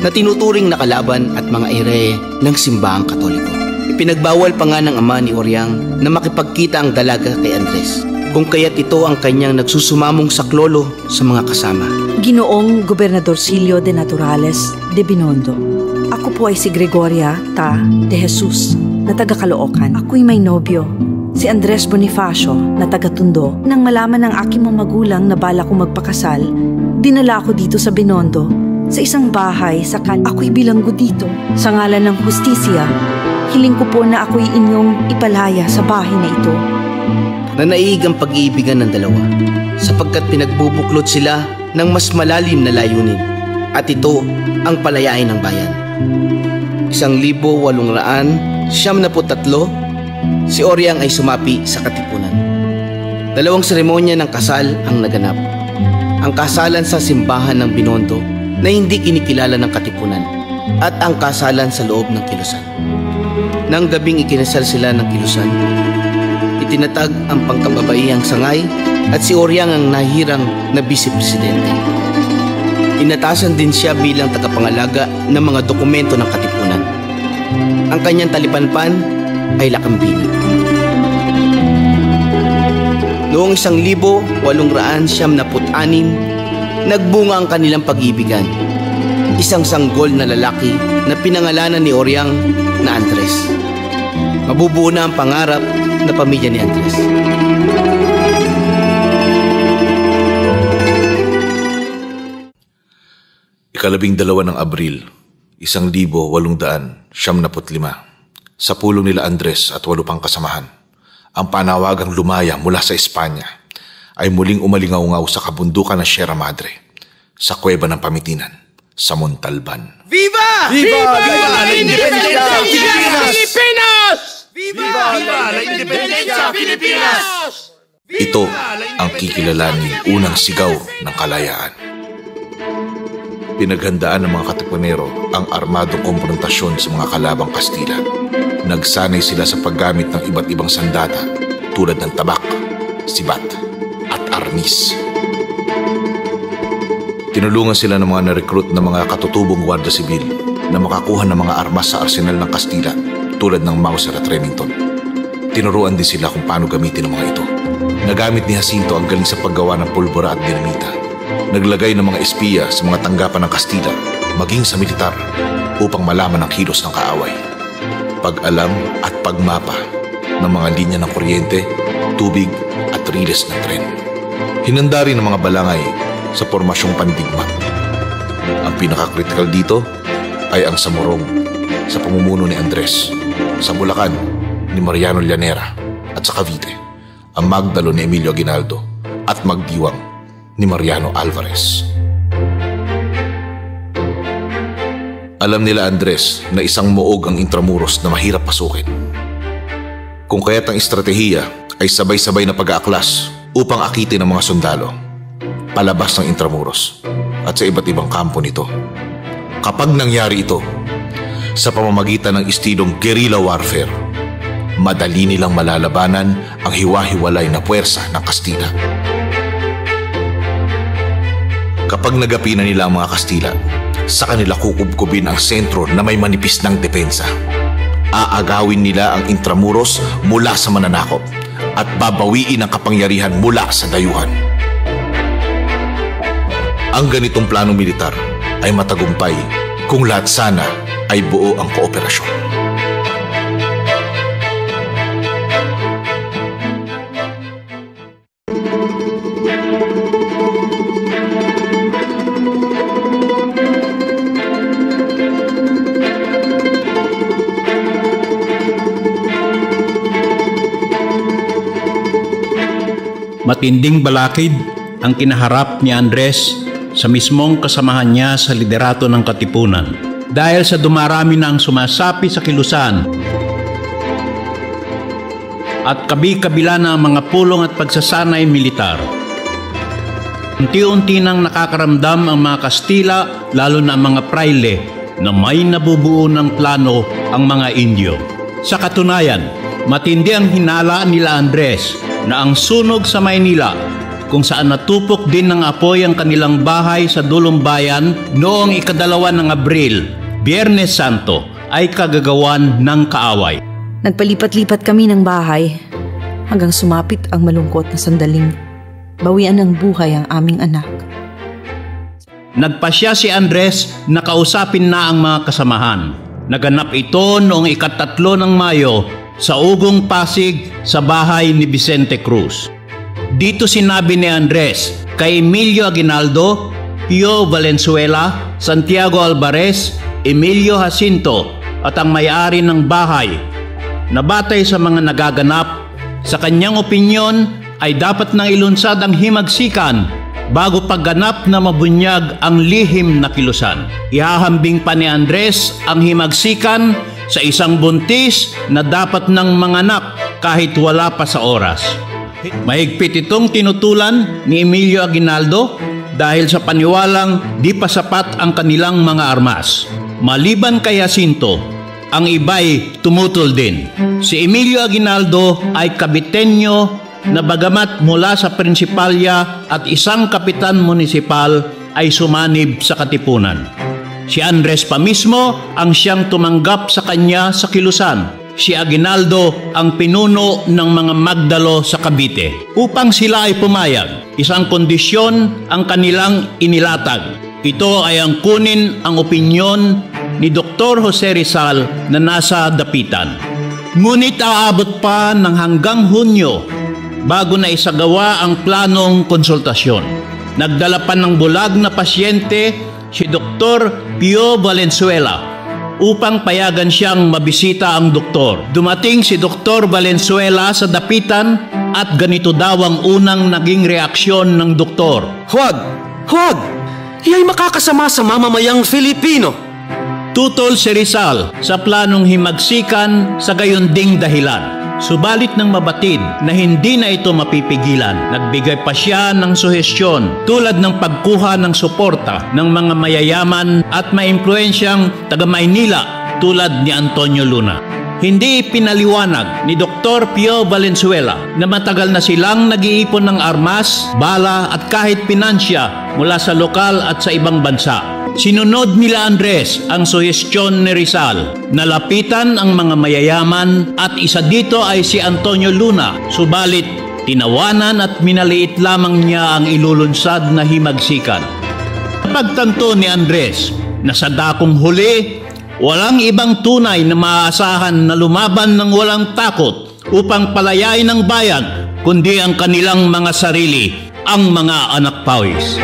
na tinuturing na kalaban at mga ere ng simbahang Katoliko. Ipinagbawal pa nga ng ama ni Oriang na makipagkita ang dalaga kay Andres, kung kaya't ito ang kanyang nagsusumamong saklolo sa mga kasama. Ginoong Gobernadorcillo de Naturales de Binondo. Ako po ay si Gregoria de Jesus na taga Caloocan. Ako'y may nobyo, si Andres Bonifacio na taga Tondo. Nang malaman ng aking mga magulang na bala kong magpakasal, dinala ako dito sa Binondo sa isang bahay sa ako'y bilanggo dito. Sa ngalan ng hustisya, hiling ko po na ako'y inyong ipalaya sa bahay na ito. Nanaiig ang pag-iibigan ng dalawa sapagkat pinagbubuklod sila ng mas malalim na layunin, at ito ang palayain ng bayan. 1873, si Oriang ay sumapi sa Katipunan. 2 seremonya ng kasal ang naganap. Ang kasalan sa simbahan ng Binondo na hindi kinikilala ng Katipunan at ang kasalan sa loob ng kilusan. Nang gabing ikinasal sila ng kilusan, itinatag ang pangkababaihang sangay at si Oriang ang nahirang na vice-presidente. Inatasan din siya bilang tagapangalaga ng mga dokumento ng Katipunan. Ang kanyang talipanpan ay Lakambini. Noong 1896, nagbunga ang kanilang pag-ibigan. Isang sanggol na lalaki na pinangalanan ni Oriang na Andres. Mabubuo na ang pangarap na pamilya ni Andres. Ikalabing-2 ng Abril, 1875, sa pulong nila Andres at 8 pang kasamahan, ang panawagang lumaya mula sa Espanya ay muling umalingaw-ngaw sa kabundukan ng Sierra Madre, sa Kuweba ng Pamitinan, sa Montalban. Viva! Viva! Viva la Independencia Pilipinas! Viva! Viva la Independencia Pilipinas! Ito ang kikilalaning unang sigaw ng kalayaan. Pinaghandaan ng mga Katipunero ang armadong komprontasyon sa mga kalabang Kastila. Nagsanay sila sa paggamit ng iba't ibang sandata tulad ng tabak, sibat at arnis. Tinulungan sila ng mga na-recruit na mga katutubong Guardia Civil na makakuha ng mga armas sa arsenal ng Kastila tulad ng Mauser at Remington. Tinuruan din sila kung paano gamitin ang mga ito. Nagamit ni Jacinto ang galing sa paggawa ng pulbura at dinamita. Naglagay ng mga espiya sa mga tanggapan ng Kastila, maging sa militar, upang malaman ang kilos ng kaaway. Pag-alam at pagmapa ng mga linya ng kuryente, tubig at riles ng tren. Hinanda rin ng mga balangay sa pormasyong pandigma. Ang pinaka-critical dito ay ang Samorong sa pamumuno ni Andres, sa Bulacan ni Mariano Llanera at sa Cavite, ang Magdalo ni Emilio Aguinaldo at Magdiwang ni Mariano Alvarez. Alam nila Andres na isang muog ang Intramuros na mahirap pasukin. Kung kaya't ang estratehiya ay sabay-sabay na pag-aaklas upang akitin ang mga sundalo palabas ng Intramuros at sa iba't ibang kampo nito. Kapag nangyari ito sa pamamagitan ng istilong guerrilla warfare, madali nilang malalabanan ang hiwa-hiwalay na puwersa ng Kastila. Kapag nagapi na nila ang mga Kastila, sa kanila kukubkubin ang sentro na may manipis ng depensa. Aagawin nila ang Intramuros mula sa mananakop at babawiin ang kapangyarihan mula sa dayuhan. Ang ganitong planong militar ay matagumpay kung lahat sana ay buo ang kooperasyon. Matinding balakid ang kinaharap ni Andres sa mismong kasamahan niya sa liderato ng Katipunan dahil sa dumarami na ang sumasapi sa kilusan at kabi-kabila na ang mga pulong at pagsasanay militar. Unti-unti nang nakakaramdam ang mga Kastila, lalo na ang mga praile, na may nabubuo ng plano ang mga Indio. Sa katunayan, matindi ang hinala nila Andres na ang sunog sa Maynila, kung saan natupok din ng apoy ang kanilang bahay sa Dulong Bayan noong 2 ng Abril, Biyernes Santo, ay kagagawan ng kaaway. Nagpalipat-lipat kami ng bahay hanggang sumapit ang malungkot na sandaling bawian ng buhay ang aming anak. Nagpasya si Andres na kausapin na ang mga kasamahan. Naganap ito noong 3 ng Mayo sa Ugong Pasig sa bahay ni Vicente Cruz. Dito sinabi ni Andres kay Emilio Aguinaldo, Pio Valenzuela, Santiago Alvarez, Emilio Jacinto at ang may-ari ng bahay na batay sa mga nagaganap, sa kanyang opinyon ay dapat nang ilunsad ang himagsikan bago pagganap na mabunyag ang lihim na kilusan. Ihahambing pa ni Andres ang himagsikan sa isang buntis na dapat nang manganak kahit wala pa sa oras. Mahigpit itong tinutulan ni Emilio Aguinaldo dahil sa paniwalang di pa sapat ang kanilang mga armas. Maliban kay Jacinto, ang iba'y tumutol din. Si Emilio Aguinaldo ay kabitenyo na bagamat mula sa prinsipalya at isang kapitan munisipal ay sumanib sa Katipunan. Si Andres pa mismo ang siyang tumanggap sa kanya sa kilusan. Si Aguinaldo ang pinuno ng mga Magdalo sa Cavite. Upang sila ay pumayag, isang kondisyon ang kanilang inilatag. Ito ay ang kunin ang opinyon ni Dr. Jose Rizal na nasa dapitan. Ngunit aabot pa ng hanggang Hunyo bago na isagawa ang planong konsultasyon. Nagdala pa ng bulag na pasyente si Dr. Pio Valenzuela upang payagan siyang mabisita ang doktor. Dumating si Dr. Valenzuela sa dapitan at ganito daw ang unang naging reaksyon ng doktor. Huwag! Huwag! Iya'y makakasama sa mamamayang Filipino. Tutol si Rizal sa planong himagsikan sa gayon ding dahilan. Subalit ng mabatid na hindi na ito mapipigilan, nagbigay pa siya ng suhestyon tulad ng pagkuha ng suporta ng mga mayayaman at maimpluensyang taga-Maynila tulad ni Antonio Luna. Hindi pinaliwanag ni Dr. Pio Valenzuela na matagal na silang nag-iipon ng armas, bala at kahit pinansya mula sa lokal at sa ibang bansa. Sinunod nila Andres ang suhestyon ni Rizal. Nalapitan ang mga mayayaman at isa dito ay si Antonio Luna. Subalit, tinawanan at minaliit lamang niya ang ilulunsad na himagsikan. Pagtanto ni Andres na sa dakong huli, walang ibang tunay na maaasahan na lumaban ng walang takot upang palayain ang bayan, kundi ang kanilang mga sarili, ang mga anak pawis.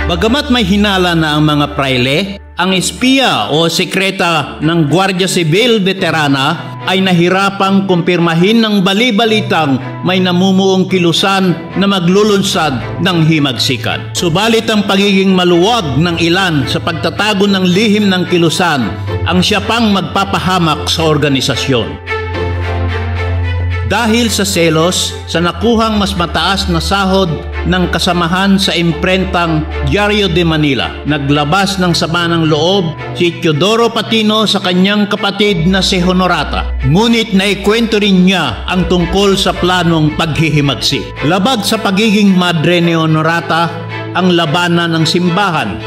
Bagamat may hinala na ang mga praile, ang espiya o sekreta ng Guardia Civil Veterana ay nahirapang kumpirmahin ng bali-balitang may namumuong kilusan na maglulunsad ng himagsikan. Subalit ang pagiging maluwag ng ilan sa pagtatago ng lihim ng kilusan ang siya pang magpapahamak sa organisasyon. Dahil sa selos sa nakuhang mas mataas na sahod ng kasamahan sa imprentang Diario de Manila, naglabas ng sama ng loob si Teodoro Patino sa kanyang kapatid na si Honorata. Ngunit naikwento rin niya ang tungkol sa planong paghihimagsik. Labag sa pagiging madre ni Honorata ang labanan ng simbahan,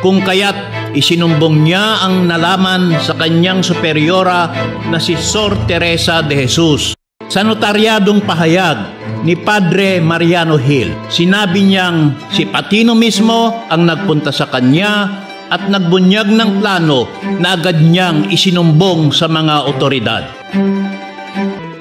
kung kaya't isinumbong niya ang nalaman sa kanyang superiora na si Sor Teresa de Jesus. Sa notaryadong pahayag, ni Padre Mariano Hill. Sinabi niyang si Patino mismo ang nagpunta sa kanya at nagbunyag ng plano na agad niyang isinumbong sa mga otoridad.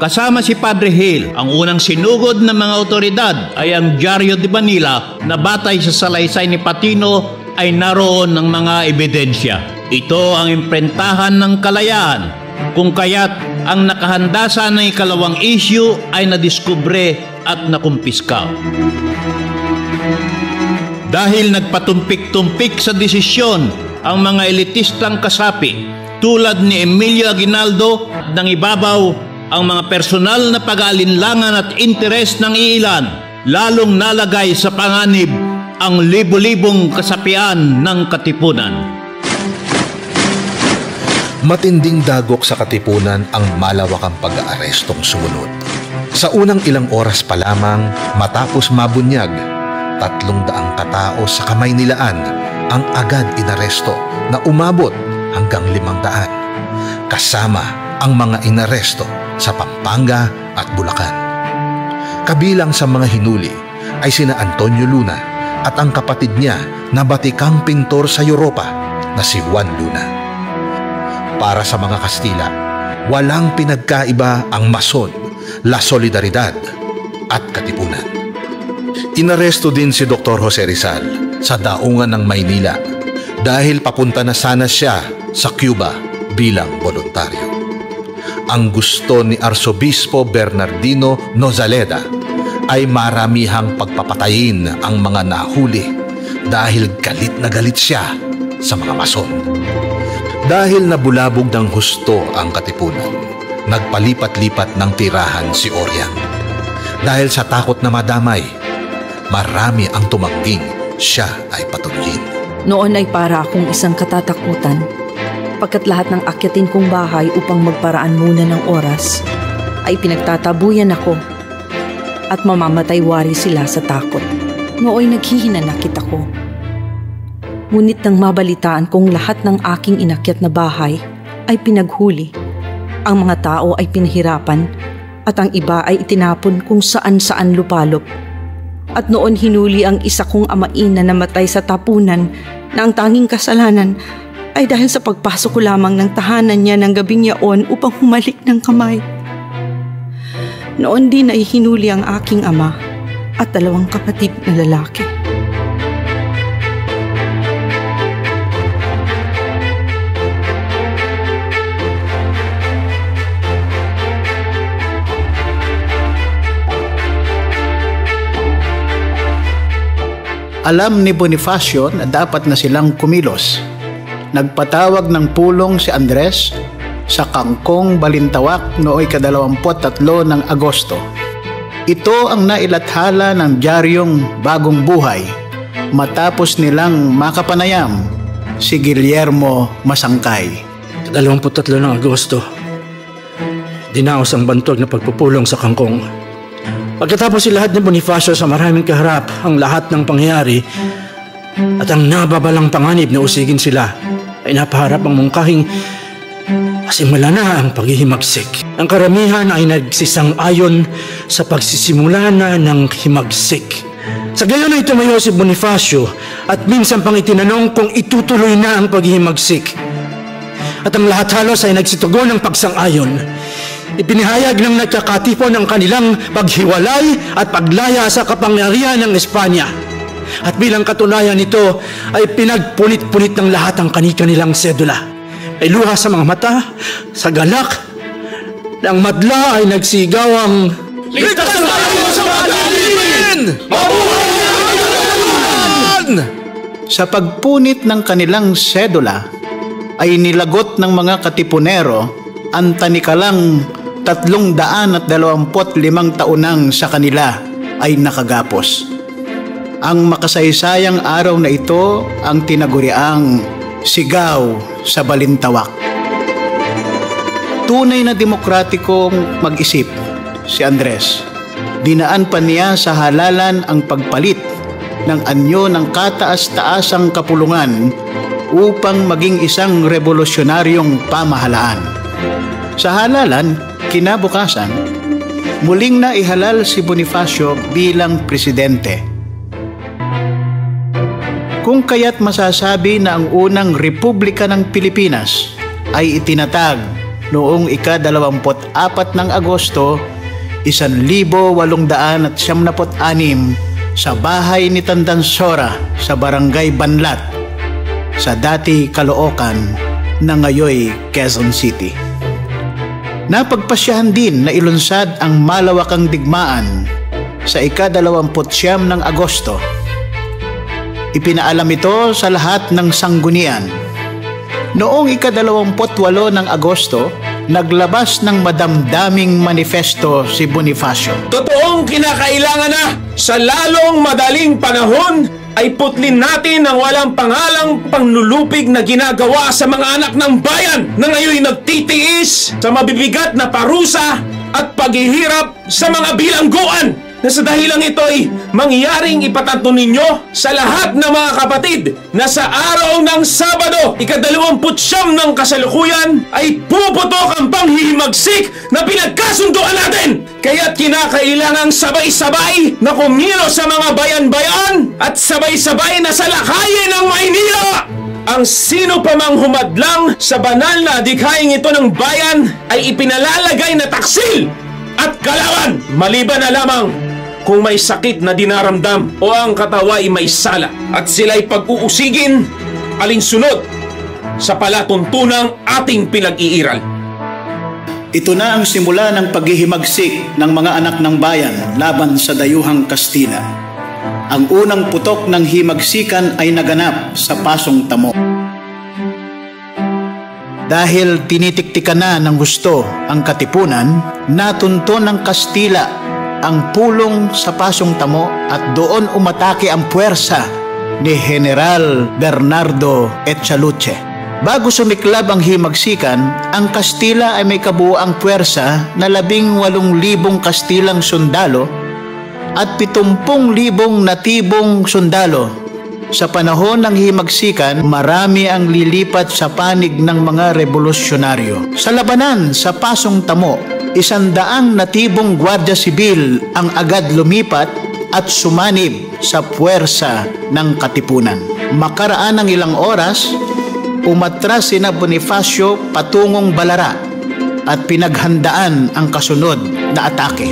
Kasama si Padre Hill, ang unang sinugod ng mga otoridad ay ang Diario de Manila na batay sa salaysay ni Patino ay naroon ng mga ebidensya. Ito ang imprentahan ng kalayaan, kung kaya't ang nakahanda sana ng ikalawang issue ay nadiskubre at nakumpiska. Dahil nagpatumpik-tumpik sa desisyon ang mga elitistang kasapi tulad ni Emilio Aguinaldo, nang ibabaw ang mga personal na pag-aalinlangan at interes ng iilan, lalong nalagay sa panganib ang libo-libong kasapian ng Katipunan. Matinding dagok sa Katipunan ang malawakang pag-aarestong sumunod. Sa unang ilang oras pa lamang matapos mabunyag, 300 katao sa Kamaynilaan ang agad inaresto na umabot hanggang 500. Kasama ang mga inaresto sa Pampanga at Bulacan. Kabilang sa mga hinuli ay sina Antonio Luna at ang kapatid niya na batikang pintor sa Europa na si Juan Luna. Para sa mga Kastila, walang pinagkaiba ang Mason, La Solidaridad at Katipunan. Inaresto din si Dr. Jose Rizal sa daungan ng Maynila dahil papunta na sana siya sa Cuba bilang voluntaryo. Ang gusto ni Arsobispo Bernardino Nozaleda ay maramihang pagpapatayin ang mga nahuli dahil galit na galit siya sa mga Mason. Dahil nabulabog ng husto ang Katipunan, nagpalipat-lipat ng tirahan si Oriang. Dahil sa takot na madamay, marami ang tumangging siya ay patuloyin. Noon ay para akong isang katatakutan. Pagkat lahat ng akyatin kong bahay upang magparaan muna ng oras, ay pinagtatabuyan ako at mamamatay wari sila sa takot. Nooy naghihinanakit ako. Ngunit nang mabalitaan kong lahat ng aking inakyat na bahay ay pinaghuli, ang mga tao ay pinahirapan at ang iba ay itinapon kung saan-saan lupalop. At noon hinuli ang isa kong amain na namatay sa tapunan na ang tanging kasalanan ay dahil sa pagpasok ko lamang ng tahanan niya ng gabing yaon upang humalik ng kamay. Noon din ay hinuli ang aking ama at 2 kapatid na lalaki. Alam ni Bonifacio na dapat na silang kumilos. Nagpatawag ng pulong si Andres sa Kangkong, Balintawak nooy 23 ng Agosto. Ito ang nailathala ng Diaryong Bagong Buhay matapos nilang makapanayam si Guillermo Masangkay. 23 ng Agosto, dinaos ang bantog na pagpupulong sa Kangkong. Pagkatapos si lahat ni Bonifacio sa maraming kaharap ang lahat ng pangyayari at ang nababalang panganib na usigin sila, ay napaharap ang mungkahing simula na ang paghihimagsik. Ang karamihan ay nagsisang-ayon sa pagsisimula na ng himagsik. Sa gayon ay tumayo si Bonifacio at minsan pang itinanong kung itutuloy na ang paghihimagsik. At ang lahat halos ay nagsitugon ng pagsang-ayon. Ipinahayag ng nagkakatipon ang kanilang paghiwalay at paglaya sa kapangyarihan ng Espanya. At bilang katunayan nito ay pinagpunit-punit ng lahat ang kanilang sedula. Ay luha sa mga mata, sa galak, ng madla ay nagsigaw ang ligtas tayo sa pag-alipin! Mabuhay! Sa pagpunit ng kanilang sedula ay nilagot ng mga Katipunero ang tanikalang 325 taonang sa kanila ay nakagapos. Ang makasaysayang araw na ito ang tinaguriang Sigaw sa Balintawak. Tunay na demokratikong mag-isip si Andres. Dinaan pa niya sa halalan ang pagpalit ng anyo ng kataas-taasang kapulungan upang maging isang revolusyonaryong pamahalaan. Sa halalan, kinabukasan, muling na ihalal si Bonifacio bilang presidente. Kung kaya't masasabi na ang unang Republika ng Pilipinas ay itinatag noong ika-24 ng Agosto, 1876 sa bahay ni Tandansora sa Barangay Banlat sa dati Caloocan na ngayoy Quezon City. Napagpasyahan din na ilunsad ang malawakang digmaan sa ika-29 ng Agosto. Ipinaalam ito sa lahat ng sanggunian. Noong ika-28 ng Agosto, naglabas ng madamdaming manifesto si Bonifacio. Totoong kinakailangan na sa lalong madaling panahon ay putlin natin ang walang pangalang panglulupig na ginagawa sa mga anak ng bayan na ngayon nagtitiis sa mabibigat na parusa at paghihirap sa mga bilangguan. Na sa dahilang ito ay mangyaring ipatanto ninyo sa lahat ng mga kapatid na sa araw ng Sabado, ika-29 ng kasalukuyan ay puputok ang panghihimagsik na pinagkasunduan natin. Kaya't kinakailangang sabay-sabay na kumilos sa mga bayan-bayan at sabay-sabay na salakayin ang Maynila. Ang sino pa mang humadlang sa banal na adhikaing ito ng bayan ay ipinalalagay na taksil at kalawan, maliban na lamang kung may sakit na dinaramdam o ang katawa ay may sala at sila'y pag-uusigin alinsunod sa palatuntunang ating pinag-iiral. Ito na ang simula ng paghihimagsik ng mga anak ng bayan laban sa dayuhang Kastila. Ang unang putok ng himagsikan ay naganap sa Pasong Tamo. Dahil tinitiktikan na ng gusto ang katipunan, natunto ng Kastila ang pulong sa Pasong Tamo at doon umatake ang puwersa ni General Bernardo Echaluche. Bago sumiklab ang himagsikan, ang Kastila ay may kabuuang puwersa na 18,000 Kastilang sundalo at 70,000 natibong sundalo. Sa panahon ng himagsikan, marami ang lilipat sa panig ng mga revolusyonaryo. Sa labanan sa Pasong Tamo, 100 natibong Gwardiya Sibil ang agad lumipat at sumanib sa puwersa ng katipunan. Makaraan ng ilang oras, umatras sina Bonifacio patungong Balara at pinaghandaan ang kasunod na atake.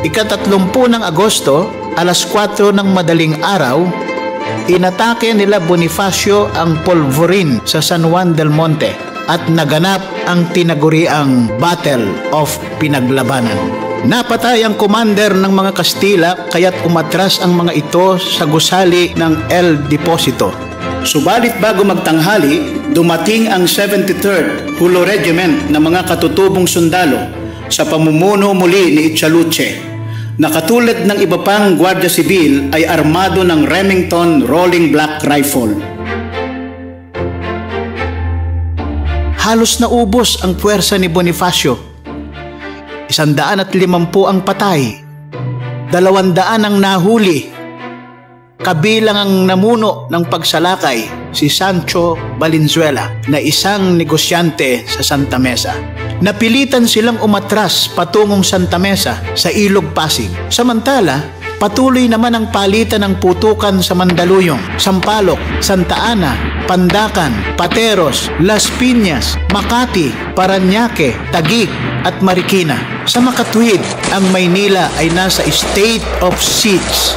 Ika-30 ng Agosto, alas 4 ng madaling araw, inatake nila Bonifacio ang Polvorin sa San Juan del Monte at naganap ang tinaguriang Battle of Pinaglabanan. Napatay ang commander ng mga Kastila kaya't umatras ang mga ito sa gusali ng El Deposito. Subalit bago magtanghali, dumating ang 73rd Hulo Regiment na mga katutubong sundalo sa pamumuno muli ni Echaluche, na katulad ng iba pang Gwardiya Sibil ay armado ng Remington Rolling Black Rifle. Halos naubos ang puwersa ni Bonifacio. 150 ang patay, 200 ang nahuli, kabilang ang namuno ng pagsalakay si Sancho Valenzuela na isang negosyante sa Santa Mesa. Napilitan silang umatras patungong Santa Mesa sa Ilog Pasig. Samantala, patuloy naman ang palitan ng putukan sa Mandaluyong, Sampaloc, Santa Ana, Pandacan, Pateros, Las Piñas, Makati, Parañaque, Taguig at Marikina. Sa makatuwid, ang Maynila ay nasa state of siege.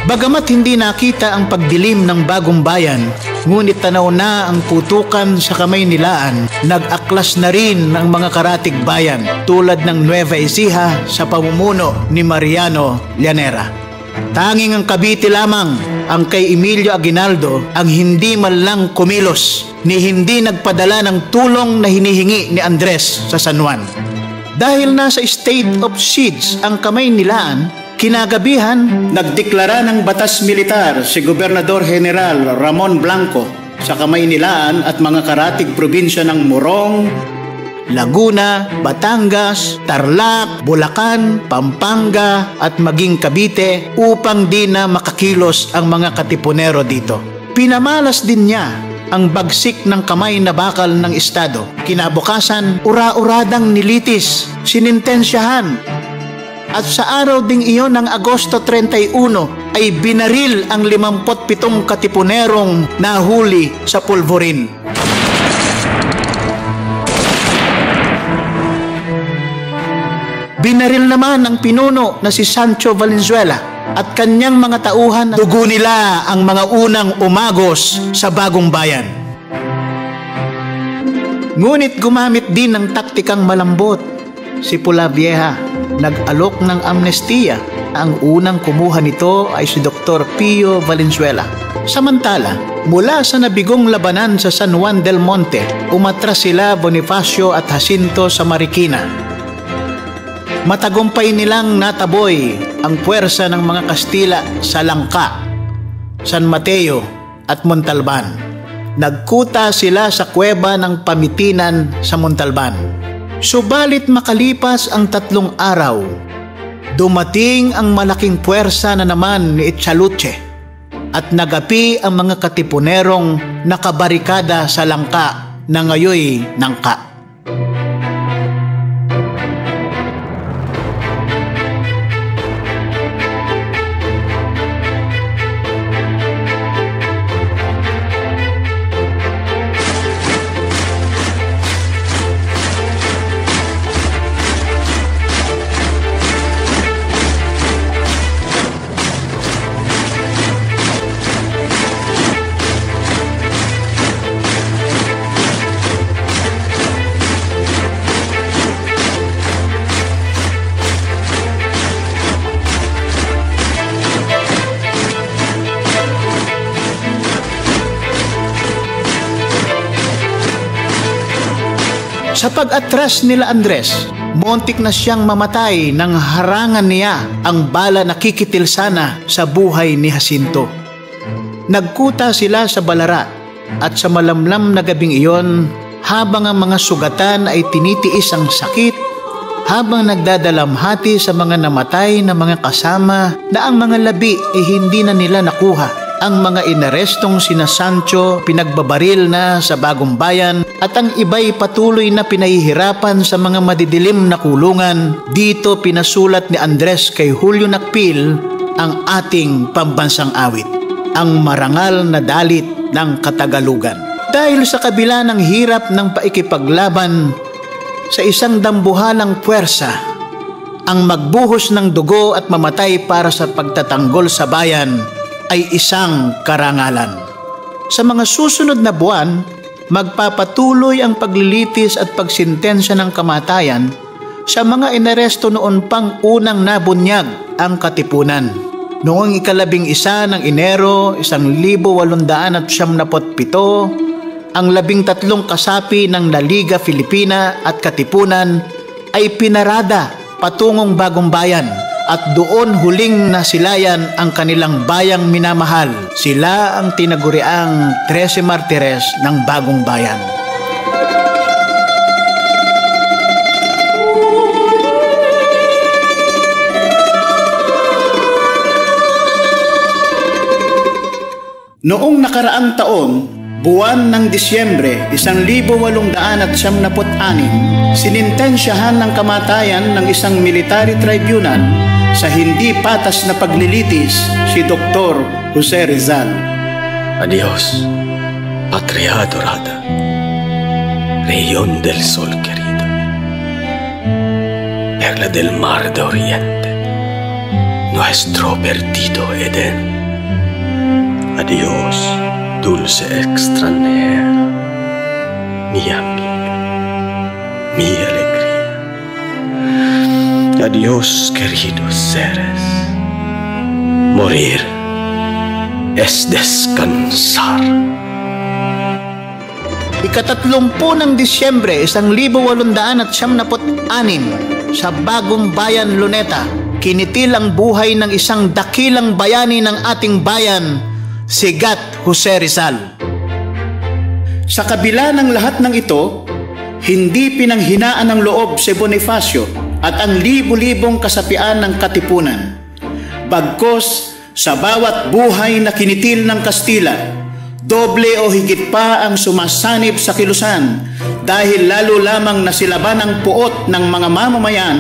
Bagamat hindi nakita ang pagdilim ng bagong bayan, ngunit tanaw na ang putukan sa Kamaynilaan, nag-aklas na rin ang mga karatig bayan tulad ng Nueva Ecija sa pamumuno ni Mariano Llanera. Tanging ang Cavite lamang, ang kay Emilio Aguinaldo, ang hindi man lang kumilos ni hindi nagpadala ng tulong na hinihingi ni Andres sa San Juan. Dahil nasa state of siege ang Kamaynilaan, kinagabihan, nagdeklara ng batas militar si Gobernador General Ramon Blanco sa Kamaynilaan at mga karatig probinsya ng Morong, Laguna, Batangas, Tarlac, Bulacan, Pampanga at maging Cavite upang di na makakilos ang mga katipunero dito. Pinamalas din niya ang bagsik ng kamay na bakal ng Estado. Kinabukasan, ura-uradang nilitis, sinintensyahan. At sa araw ding iyon ng Agosto 31 ay binaril ang 57 katipunerong nahuli sa pulburin. Binaril naman ang pinuno na si Sancho Valenzuela at kanyang mga tauhan. Dugo nila ang mga unang umagos sa bagong bayan. Ngunit gumamit din ng taktikang malambot si Polavieja. Nag-alok ng amnestiya. Ang unang kumuha nito ay si Dr. Pio Valenzuela. Samantala, mula sa nabigong labanan sa San Juan del Monte, umatras sila Bonifacio at Jacinto sa Marikina. Matagumpay nilang nataboy ang puwersa ng mga Kastila sa Langka, San Mateo at Montalban. Nagkuta sila sa kuweba ng Pamitinan sa Montalban. Subalit makalipas ang 3 araw, dumating ang malaking puwersa na naman ni Echaluche at nagapi ang mga katipunerong nakabarikada sa Langka na ngayoy Nangka. Sa pag-atras nila Andres, montik na siyang mamatay nang harangan niya ang bala na kikitil sana sa buhay ni Jacinto. Nagkuta sila sa Balara at sa malamlam na gabing iyon, habang ang mga sugatan ay tinitiis ang sakit, habang nagdadalamhati sa mga namatay na mga kasama na ang mga labi ay hindi na nila nakuha. Ang mga inarestong sina Sancho pinagbabaril na sa Bagong Bayan at ang iba'y patuloy na pinahihirapan sa mga madidilim na kulungan. Dito pinasulat ni Andres kay Julio Nakpil ang ating pambansang awit, ang marangal na dalit ng Katagalugan. Dahil sa kabila ng hirap ng paikipaglaban sa isang dambuhalang puwersa, ang magbuhos ng dugo at mamatay para sa pagtatanggol sa bayan ay isang karangalan. Sa mga susunod na buwan, magpapatuloy ang paglilitis at pagsintensya ng kamatayan sa mga inaresto noon pang unang nabunyag ang katipunan. Noong 11 ng Enero 1897, ang 13 kasapi ng La Liga Filipina at Katipunan ay pinarada patungong Bagong Bayan at doon huling nasilayan ang kanilang bayang minamahal. Sila ang tinaguriang 13 Martires ng Bagong Bayan. Noong nakaraang taon, buwan ng Disyembre 1876, sinintensyahan ng kamatayan ng isang military tribunal sa hindi patas na paglilitis si Dr. Jose Rizal. Adios, patria adorada, Rayon del Sol querida, perla del mar de Oriente, nuestro perdido Edén. Adios, dulce extranjera, mi amiga, mi alegría. Adiós, queridos seres. Morir es descansar. 30 ng Disyembre 1876, sa Bagong Bayan, Luneta, kinitil ang buhay ng isang dakilang bayani ng ating bayan, si Gat Jose Rizal. Sa kabila ng lahat ng ito, hindi pinanghinaan ng loob si Bonifacio at ang libu-libong kasapian ng Katipunan. Bagkos sa bawat buhay na kinitil ng Kastila, Doble o higit pa ang sumasanib sa kilusan dahil lalo lamang nasilaban ang puot ng mga mamamayan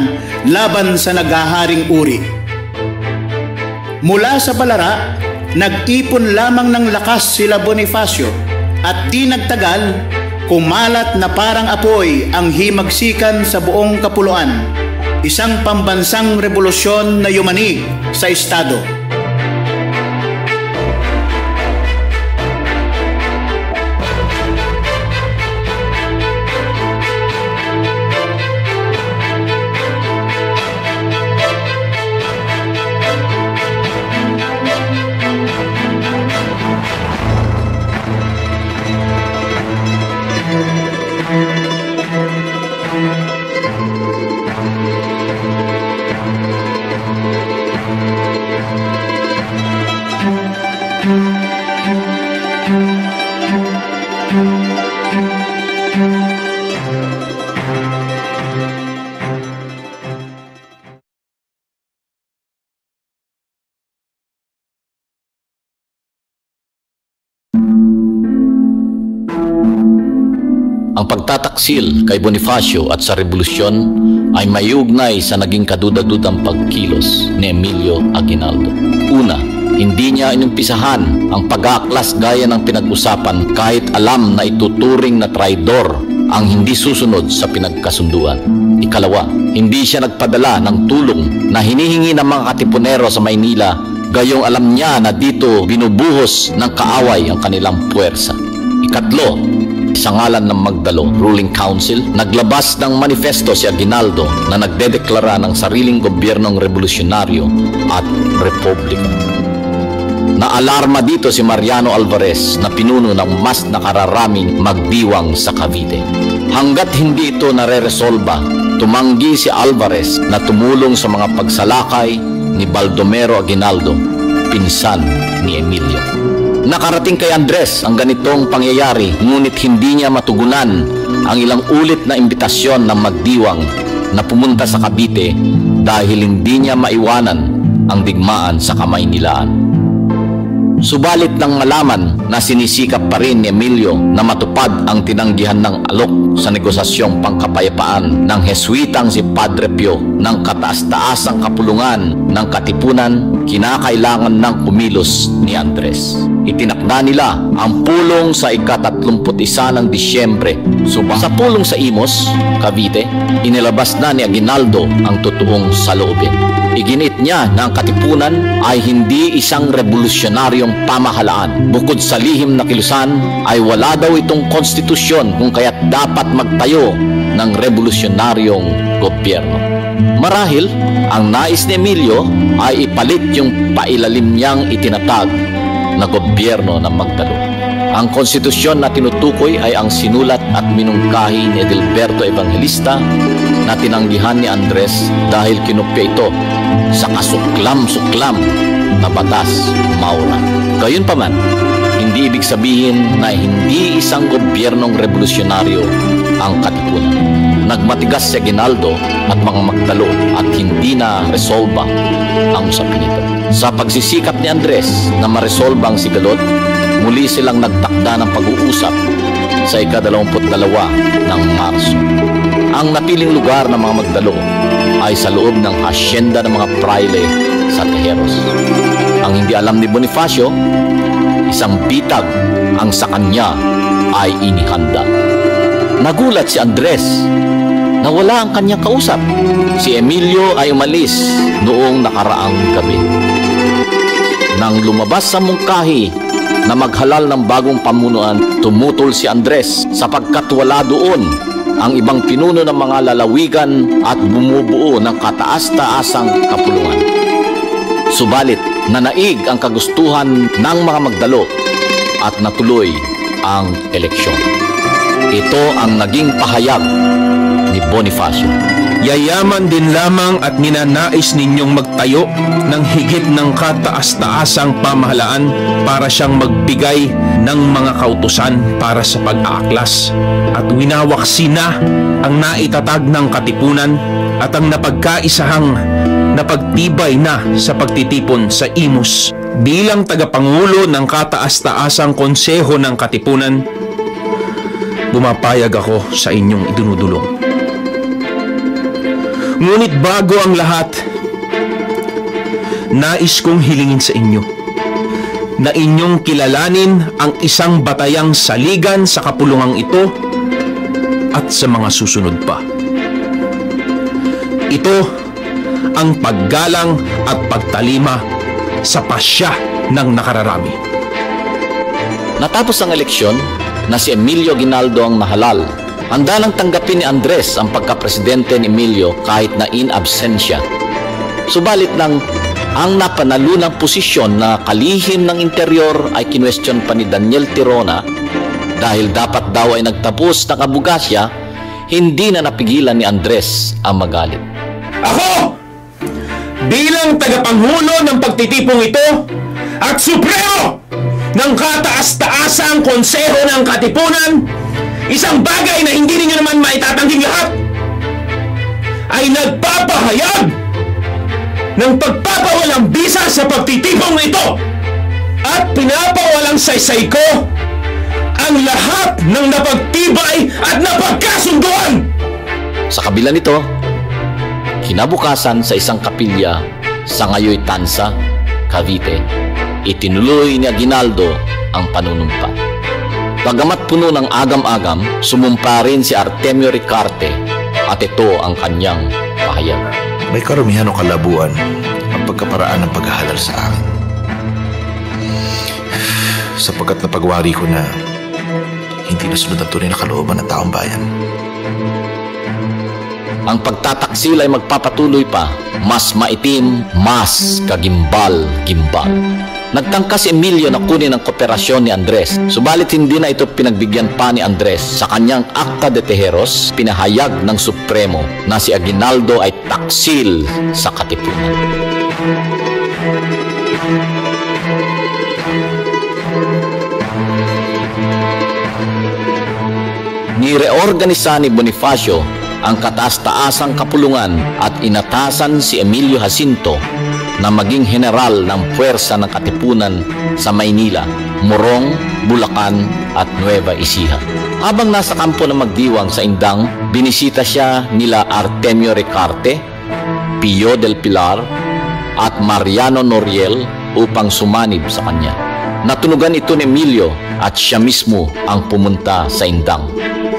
laban sa naghaharing uri. Mula sa Balara, nag-ipon lamang ng lakas sila Bonifacio at di nagtagal, kumalat na parang apoy ang himagsikan sa buong kapuluan, isang pambansang revolusyon na yumanig sa estado. Ang pagtataksil kay Bonifacio at sa revolusyon ay mayugnay sa naging kadudadudang pagkilos ni Emilio Aguinaldo. Una, hindi niya inumpisahan ang pag-aaklas gaya ng pinag-usapan kahit alam na ituturing na traidor ang hindi susunod sa pinagkasunduan. Ikalawa, hindi siya nagpadala ng tulong na hinihingi ng mga katipunero sa Maynila gayong alam niya na dito binubuhos ng kaaway ang kanilang puwersa. Ikatlo, sa ngalan ng Magdalo Ruling Council, naglabas ng manifesto si Aguinaldo na nagdedeklara ng sariling gobyernong revolusyonaryo at republika. Naalarma dito si Mariano Alvarez na pinuno ng mas nakararaming magdiwang sa Cavite. Hanggat hindi ito nare-resolba, tumanggi si Alvarez na tumulong sa mga pagsalakay ni Baldomero Aguinaldo, pinsan ni Emilio. Nakarating kay Andres ang ganitong pangyayari, ngunit hindi niya matugunan ang ilang ulit na imbitasyon ng magdiwang na pumunta sa Cavite dahil hindi niya maiwanan ang digmaan sa Kamaynilaan. Subalit nang malaman na sinisikap pa rin ni Emilio na matupad ang tinanggihan ng alok sa negosasyong pangkapayapaan ng Jesuitang si Padre Pio ng kataas-taasang kapulungan ng Katipunan, kinakailangan ng kumilos ni Andres. Itinakda nila ang pulong sa ika-31 ng Disyembre. Sa pulong sa Imos, Cavite, inilabas na ni Aguinaldo ang totoong saloobin. Iginit niya na ang Katipunan ay hindi isang revolusyonaryong pamahalaan. Bukod sa lihim na kilusan, ay wala daw itong konstitusyon kung kaya't dapat magtayo ng revolusyonaryong gobyerno. Marahil, ang nais ni Emilio ay ipalit yung pailalim niyang itinatag na gobyerno ng Magdalo. Ang konstitusyon na tinutukoy ay ang sinulat at minungkahi ni Edilberto Evangelista na tinanggihan ni Andres dahil kinopya ito sa kasuklam-suklam na batas Maura. Gayunpaman, hindi ibig sabihin na hindi isang gobyernong revolusyonaryo ang Katipunan. Nagmatigas si Aguinaldo at mga Magdalo at hindi na resolba ang usapin ito. Sa pagsisikap ni Andres na maresolba ang sigalot, muli silang nagtakda ng pag-uusap sa ika-22 ng Marso. Ang napiling lugar ng mga Magdalo ay sa loob ng hasyenda ng mga praile sa Tejeros. Ang hindi alam ni Bonifacio, isang bitag ang sa kanya ay inihanda. Nagulat si Andres na wala ang kanyang kausap. Si Emilio ay umalis noong nakaraang gabi. Nang lumabas sa mungkahi na maghalal ng bagong pamunuan, tumutol si Andres sapagkat wala doon ang ibang pinuno ng mga lalawigan at bumubuo ng kataas-taasang kapulungan. Subalit, nanaig ang kagustuhan ng mga Magdalo at natuloy ang eleksyon. Ito ang naging pahayag ni Bonifacio. Yayaman din lamang at ninanais ninyong magtayo ng higit ng kataas-taasang pamahalaan para siyang magbigay ng mga kautusan para sa pag-aaklas at winawaksi na ang naitatag ng Katipunan at ang napagkaisahang napagtibay na sa pagtitipon sa Imus. Bilang tagapangulo ng kataas-taasang konseho ng Katipunan, bumapayag ako sa inyong idinudulong. Ngunit bago ang lahat, nais kong hilingin sa inyo na inyong kilalanin ang isang batayang saligan sa kapulungang ito at sa mga susunod pa. Ito ang paggalang at pagtalima sa pasya ng nakararami. Natapos ang eleksyon na si Emilio Aguinaldo ang nahalal, handa nang tanggapin ni Andres ang pagkapresidente ni Emilio kahit na in absentia. Subalit lang, ang napanalunang posisyon na kalihim ng interior ay kinwestiyon pa ni Daniel Tirona dahil dapat daw ay nagtapos ng abugasya, hindi na napigilan ni Andres ang magalit. Ako, bilang tagapangulo ng pagtitipong ito at supremo ng kataas-taasang konseho ng Katipunan, isang bagay na hindi ninyo naman maitatangging lahat ay nagpapahayag ng pagpapawalang bisa sa pagtitipong ito at pinapawalang saysay ko ang lahat ng napagtibay at napagkasunduan. Sa kabila nito, kinabukasan sa isang kapilya sa Ngayoy Tansa, Cavite, itinuloy ni Aguinaldo ang panunumpa. Bagamat puno ng agam-agam, sumumpa rin si Artemio Ricarte at ito ang kanyang pahayag. May karumihan o kalabuan ang pagkaparaan ng paghahalal sa akin. Sapagkat napagwari ko na hindi nasunod ang tunay na kalooban ng taong bayan. Ang pagtataksil ay magpapatuloy pa, mas maitim, mas kagimbal-gimbal. Nagtangka si Emilio na kunin ang kooperasyon ni Andres, subalit hindi na ito pinagbigyan pa ni Andres. Sa kanyang Acta de Tejeros, pinahayag ng Supremo na si Aguinaldo ay taksil sa Katipunan. Nireorganisa ni Bonifacio ang kataas-taasang kapulungan at inatasan si Emilio Jacinto na maging general ng puwersa ng Katipunan sa Maynila, Morong, Bulacan at Nueva Ecija. Habang nasa kampo na magdiwang sa Indang, binisita siya nila Artemio Ricarte, Pio del Pilar at Mariano Noriel upang sumanib sa kanya. Natunugan ito ni Emilio at siya mismo ang pumunta sa Indang.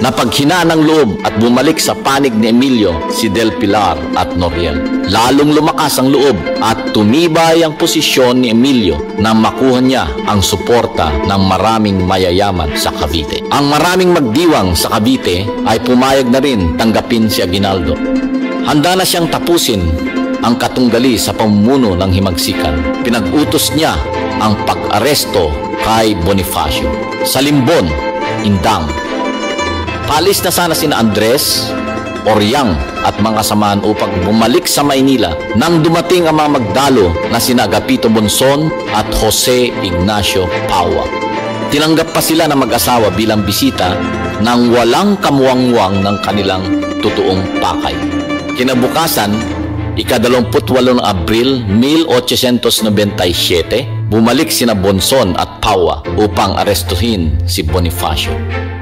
Napaghinaan ng loob at bumalik sa panig ni Emilio si Del Pilar at Noriel. Lalong lumakas ang loob at tumibay ang posisyon ni Emilio na makuha niya ang suporta ng maraming mayayaman sa Cavite. Ang maraming magdiwang sa Cavite ay pumayag na rin tanggapin si Aguinaldo. Handa na siyang tapusin ang katunggali sa pamumuno ng himagsikan. Pinag-utos niya ang pag-aresto kay Bonifacio. Sa Limbon, Indang, palis na sana sina Andres, Oryang at mga samahan upang bumalik sa Maynila nang dumating ang mga magdalo na sina Agapito Bonson at Jose Ignacio Paua. Tinanggap pa sila na mag-asawa bilang bisita nang walang kamuwangwang ng kanilang totoong pakay. Kinabukasan, ika-28 ng Abril 1897, bumalik sina Bonson at Paua upang arestuhin si Bonifacio.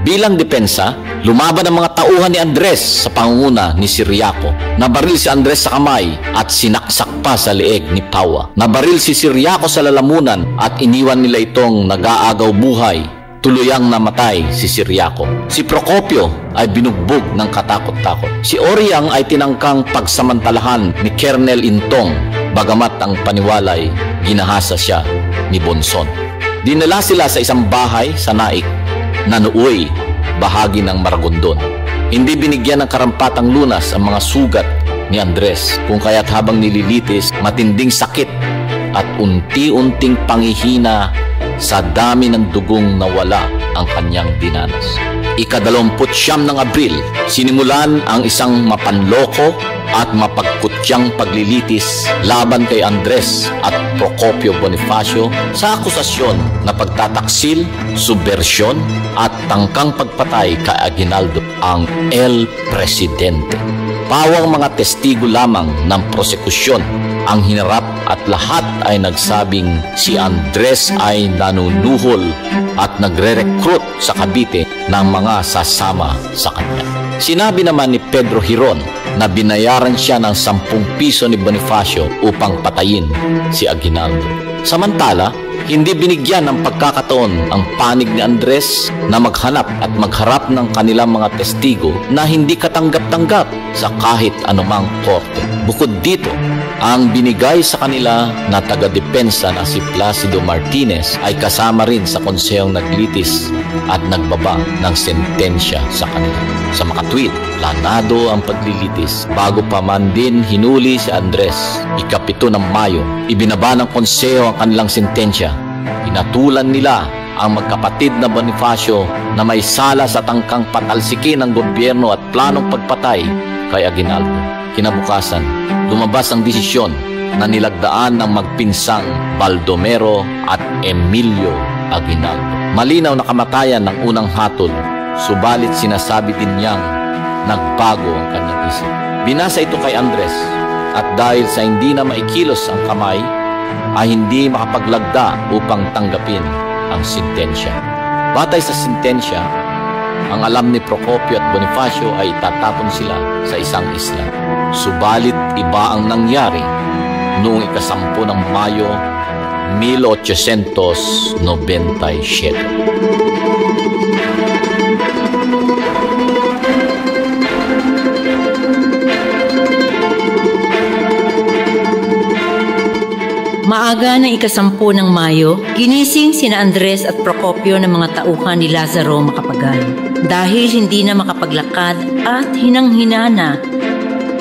Bilang depensa, lumaban ang mga tauhan ni Andres sa pangunguna ni Siriaco. Nabaril si Andres sa kamay at sinaksak pa sa leeg ni Paua. Nabaril si Siriaco sa lalamunan at iniwan nila itong nag-aagaw buhay. Tuluyang namatay si Siriaco. Si Procopio ay binugbog ng katakot-takot. Si Oryang ay tinangkang pagsamantalahan ni Colonel Intong, bagamat ang paniwalay, ginahasa siya ni Bonson. Dinala sila sa isang bahay sa Naik na nooy bahagi ng Maragondon. Hindi binigyan ng karampatang lunas ang mga sugat ni Andres, kung kaya't habang nililitis, matinding sakit at unti-unting panghihina sa dami ng dugong nawala ang kanyang dinanas. Ika-29 ng Abril, sinimulan ang isang mapanloko at mapagkutyang paglilitis laban kay Andres at Procopio Bonifacio sa akusasyon na pagtataksil, subbersyon at tangkang pagpatay kay Aguinaldo, ang El Presidente. Pawang mga testigo lamang ng prosekusyon ang hinarap at lahat ay nagsabing si Andres ay nanunuhol at nagre-recruit sa Cavite ng mga sasama sa kanya. Sinabi naman ni Pedro Giron na binayaran siya ng 10 piso ni Bonifacio upang patayin si Aguinaldo. Samantala, hindi binigyan ng pagkakataon ang panig ni Andres na maghanap at magharap ng kanilang mga testigo na hindi katanggap-tanggap sa kahit anumang korte. Bukod dito, ang binigay sa kanila na taga-depensa na si Placido Martinez ay kasama rin sa konsehong naglitis at nagbaba ng sentensya sa kanila. Sa makatwid, planado ang paglilitis. Bago pa man din hinuli si Andres, ika-7 ng Mayo, ibinaba ng konseho ang kanilang sentensya. Hinatulan nila ang magkapatid na Bonifacio na may sala sa tangkang patalsikin ng gobyerno at planong pagpatay kay Aguinaldo. Kinabukasan, lumabas ang desisyon na nilagdaan ng magpinsang Baldomero at Emilio Aguinaldo. Malinaw na kamatayan ng unang hatol, subalit sinasabi din niyang nagbago ang kanyang isip. Binasa ito kay Andres at dahil sa hindi na maikilos ang kamay, ay hindi makapaglagda upang tanggapin ang sentensya. Batay sa sentensya, ang alam ni Procopio at Bonifacio ay tatapon sila sa isang isla. Subalit iba ang nangyari noong ika-10 ng Mayo 1897. Maaga ng ika-10 ng Mayo, ginising sina Andres at Procopio ng mga tauhan ni Lazaro Macapagal. Dahil hindi na makapaglakad at hinang-hinana,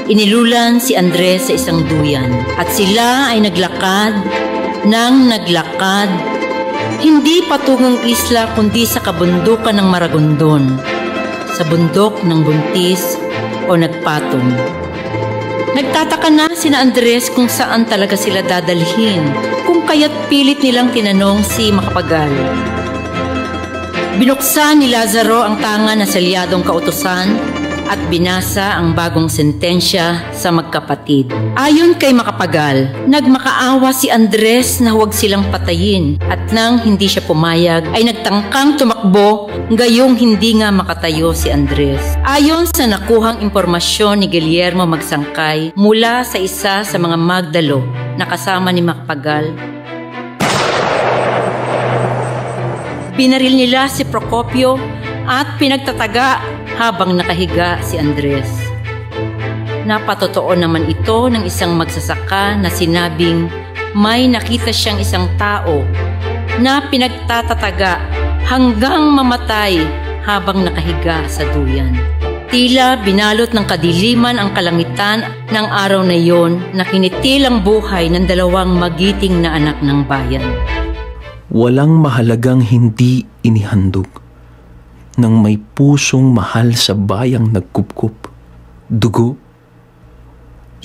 inilulan si Andres sa isang duyan. At sila ay naglakad, hindi patungang isla kundi sa kabundukan ng Maragondon, sa bundok ng Buntis o Nagpatong. Nagtataka na sina Andres kung saan talaga sila dadalhin, kung kaya't pilit nilang tinanong si Macapagal. Binuksan ni Lazaro ang tanga na selyadong kautusan at binasa ang bagong sentensya sa magkapatid. Ayon kay Macapagal, nagmakaawa si Andres na huwag silang patayin at nang hindi siya pumayag ay nagtangkang tumakbo gayong hindi nga makatayo si Andres. Ayon sa nakuhang impormasyon ni Guillermo Magsangkay mula sa isa sa mga magdalo na kasama ni Macapagal, binaril nila si Procopio at pinagtataga habang nakahiga si Andres. Napatotoo naman ito ng isang magsasaka na sinabing may nakita siyang isang tao na pinagtatataga hanggang mamatay habang nakahiga sa duyan. Tila binalot ng kadiliman ang kalangitan ng araw na iyon na kinitil ang buhay ng 2 magiting na anak ng bayan. Walang mahalagang hindi inihandog ng may pusong mahal sa bayang nagkupkup, dugo,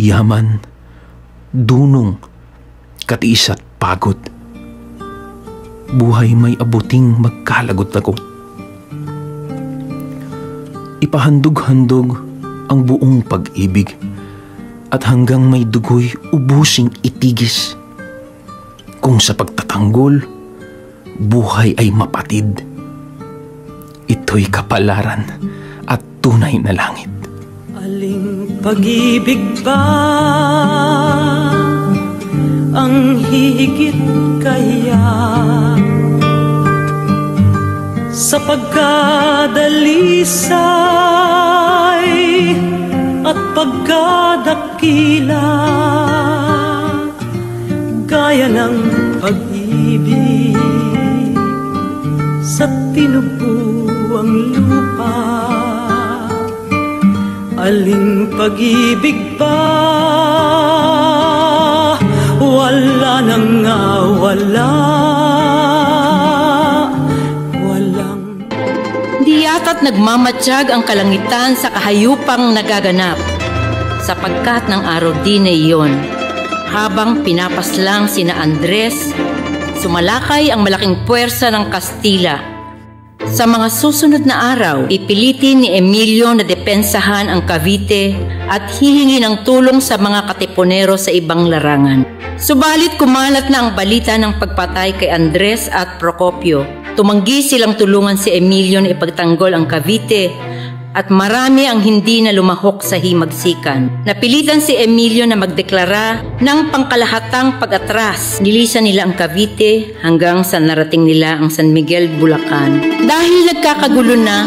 yaman, dunong, katiis at pagod. Buhay may abuting magkalagot-lagot. Ipahandog-handog ang buong pag-ibig at hanggang may dugo'y ubusing itigis. Kung sa pagtatanggol, buhay ay mapatid. Ito'y kapalaran at tunay na langit. Aling pag-ibig ba ang higit kaya sa pagkadalisay at pagkadakila gaya ng pag-ibig sa tinubuang lupa? Aling pag-ibig ba wala nang wala? Di yata't nagmamatsyag ang kalangitan sa kahayupang nagaganap, sapagkat ng araw din na iyon, habang pinapaslang sina Andres, sumalakay ang malaking puwersa ng Kastila Sa mga susunod na araw, ipilitin ni Emilio na depensahan ang Cavite at hihingi ng tulong sa mga katipunero sa ibang larangan. Subalit kumalat na ang balita ng pagpatay kay Andres at Procopio. Tumanggi silang tulungan si Emilio na ipagtanggol ang Cavite at marami ang hindi na lumahok sa himagsikan. Napilitan si Emilio na magdeklara ng pangkalahatang pag-atras. Nilisan nila ang Cavite hanggang sa narating nila ang San Miguel, Bulacan. Dahil nagkakagulo na,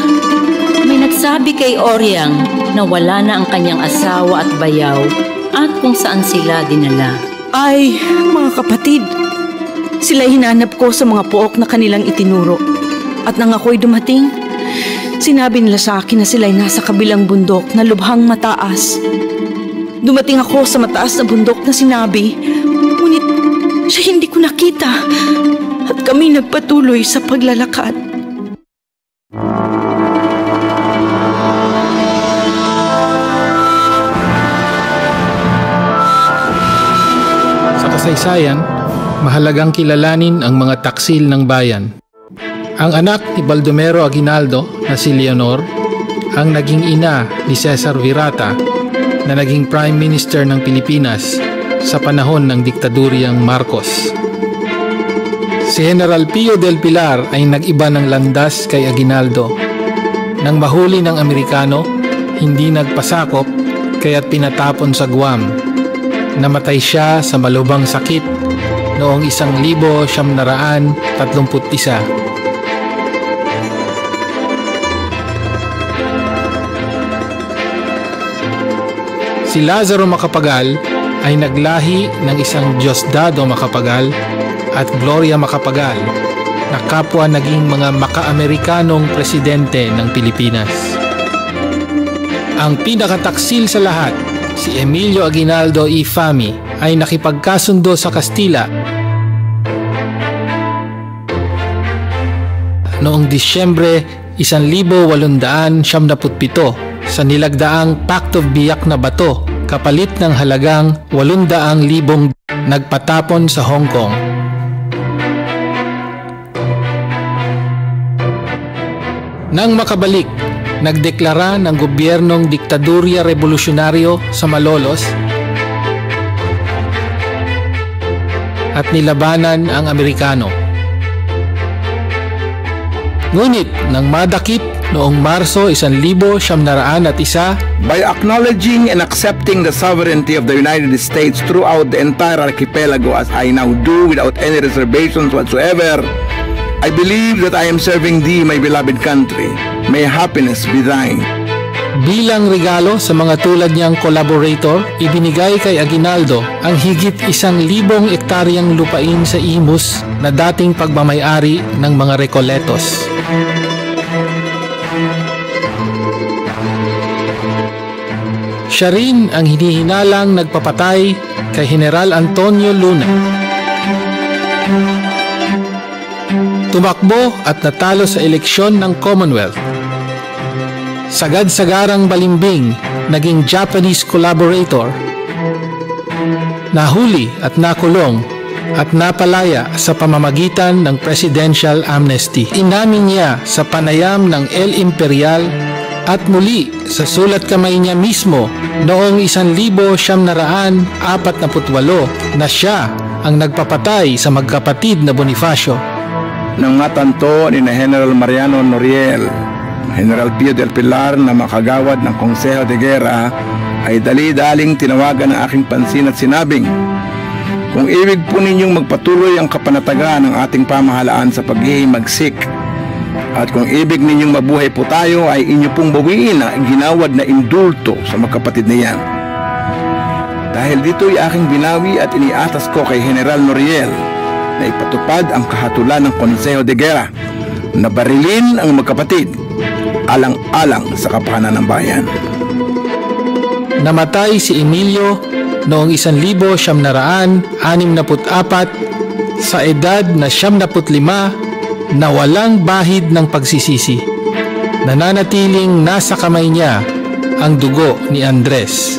may nagsabi kay Oriang na wala na ang kanyang asawa at bayaw at kung saan sila dinala. Ay, mga kapatid, sila hinanap ko sa mga pook na kanilang itinuro. At nang ako'y dumating, sinabi nila sa akin na sila'y nasa kabilang bundok na lubhang mataas. Dumating ako sa mataas na bundok na sinabi, ngunit siya hindi ko nakita at kami nagpatuloy sa paglalakad. Sa kasaysayan, mahalagang kilalanin ang mga taksil ng bayan. Ang anak ni Baldomero Aguinaldo na si Leonor, ang naging ina ni Cesar Virata na naging Prime Minister ng Pilipinas sa panahon ng diktadoryang Marcos. Si General Pio del Pilar ay nag-iba ng landas kay Aguinaldo. Nang mahuli ng Amerikano, hindi nagpasakop kaya't pinatapon sa Guam. Namatay siya sa malubhang sakit noong 1931. Si Lazaro Macapagal ay naglahi ng isang Diosdado Macapagal at Gloria Macapagal na kapwa naging mga maka-Amerikanong presidente ng Pilipinas. Ang pinakataksil sa lahat, si Emilio Aguinaldo y Fami ay nakipagkasundo sa Kastila noong Disyembre 1897 sa nilagdaang Pact of Biak na bato kapalit ng halagang 800,000 nagpatapon sa Hong Kong. Nang makabalik, nagdeklara ng gobyernong diktadurya revolusyonaryo sa Malolos at nilabanan ang Amerikano. Ngunit nang madakip noong Marso 1901, by acknowledging and accepting the sovereignty of the United States throughout the entire archipelago as I now do without any reservations whatsoever, I believe that I am serving thee, my beloved country. May happiness be thine. Bilang regalo sa mga tulad niyang collaborator, ibinigay kay Aguinaldo ang higit 1,000 ektaryang lupain sa Imus na dating pagmamayari ng mga Recoletos. Siya rin ang hinihinalang nagpapatay kay General Antonio Luna. Tumakbo at natalo sa eleksyon ng Commonwealth. Sagad-sagarang balimbing, naging Japanese collaborator. Nahuli at nakulong at napalaya sa pamamagitan ng presidential amnesty. Inamin niya sa panayam ng El Imperial at muli sa sulat kamay niya mismo noong 1948 na siya ang nagpapatay sa magkapatid na Bonifacio. Nang matanto ni General Mariano Noriel, General Pio del Pilar na makagawad ng Consejo de Guerra, ay dali-daling tinawagan ang aking pansin at sinabing, kung ibig po ninyong magpatuloy ang kapanatagan ng ating pamahalaan sa paghihimagsik, at kung ibig ninyong mabuhay po tayo, ay inyo pong bawiin ang ginawad na indulto sa magkapatid na yan. Dahil dito'y aking binawi at iniatas ko kay General Noriel na ipatupad ang kahatulan ng Consejo de Guerra na barilin ang magkapatid alang-alang sa kapakanan ng bayan. Namatay si Emilio noong 1964 sa edad na 75 na walang bahid ng pagsisisi. Nananatiling nasa kamay niya ang dugo ni Andres.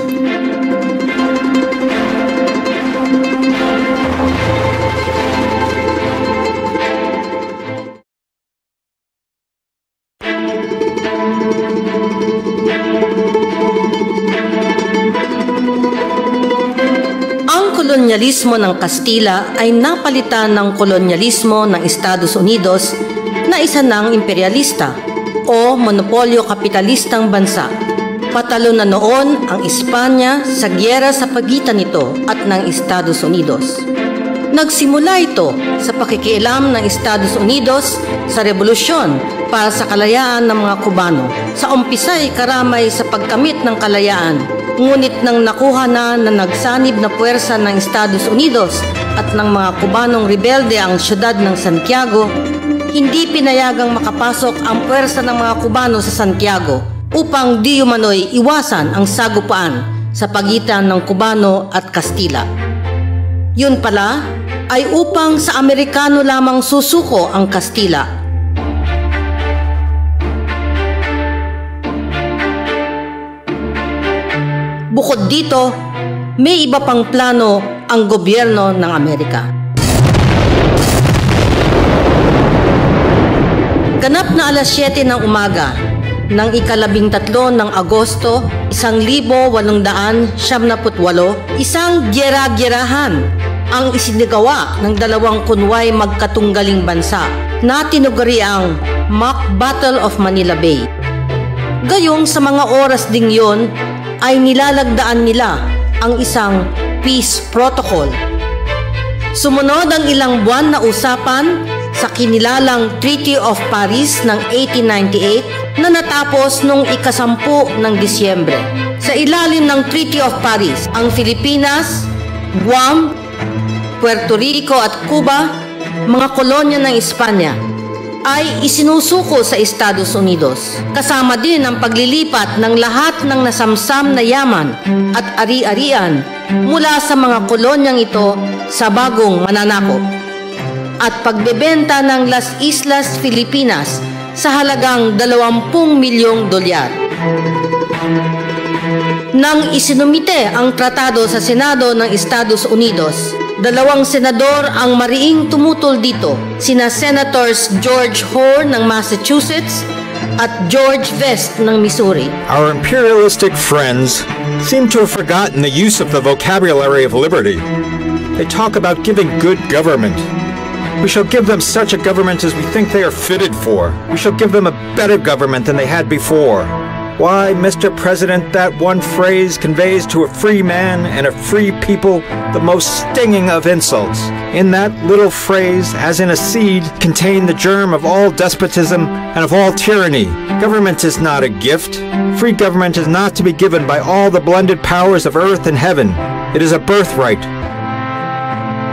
imperialismo ng Kastila ay napalitan ng kolonyalismo ng Estados Unidos na isa ng imperialista o monopolyo kapitalistang bansa. Patalo na noon ang Espanya sa giyera sa pagitan nito at ng Estados Unidos. Nagsimula ito sa pakikialam ng Estados Unidos sa revolusyon para sa kalayaan ng mga Kubano. Sa umpisa ay karamay sa pagkamit ng kalayaan, ngunit nang nakuha na nagsanib na puwersa ng Estados Unidos at ng mga Kubanong rebelde ang siyudad ng Santiago, hindi pinayagang makapasok ang puwersa ng mga Kubano sa Santiago upang di umano'y iwasan ang sagupaan sa pagitan ng Kubano at Kastila. Yun pala ay upang sa Amerikano lamang susuko ang Kastila. Bukod dito, may iba pang plano ang gobyerno ng Amerika. Ganap na alas 7 ng umaga ng ika-13 ng Agosto, 1878, isang gyera-gyerahan ang isinagawa ng dalawang kunway magkatunggaling bansa na tinugari ang Mock Battle of Manila Bay. Gayong sa mga oras ding yon ay nilalagdaan nila ang isang peace protocol. Sumunod ang ilang buwan na usapan sa kinilalang Treaty of Paris ng 1898 na natapos noong ika-10 ng Disyembre. Sa ilalim ng Treaty of Paris, ang Pilipinas, Guam, Puerto Rico at Cuba, mga kolonya ng Espanya, ay isinusuko sa Estados Unidos. Kasama din ang paglilipat ng lahat ng nasamsam na yaman at ari-arian mula sa mga kolonyang ito sa bagong mananakop at pagbebenta ng Las Islas Filipinas sa halagang $20 milyong. Nang isinumite ang tratado sa Senado ng Estados Unidos, dalawang senador ang mariing tumutol dito, sina Senators George Hoar ng Massachusetts at George Vest ng Missouri. Our imperialistic friends seem to have forgotten the use of the vocabulary of liberty. They talk about giving good government. We shall give them such a government as we think they are fitted for. We shall give them a better government than they had before. Why, Mr. President, that one phrase conveys to a free man and a free people the most stinging of insults. In that little phrase, as in a seed, contained the germ of all despotism and of all tyranny. Government is not a gift. Free government is not to be given by all the blended powers of earth and heaven. It is a birthright.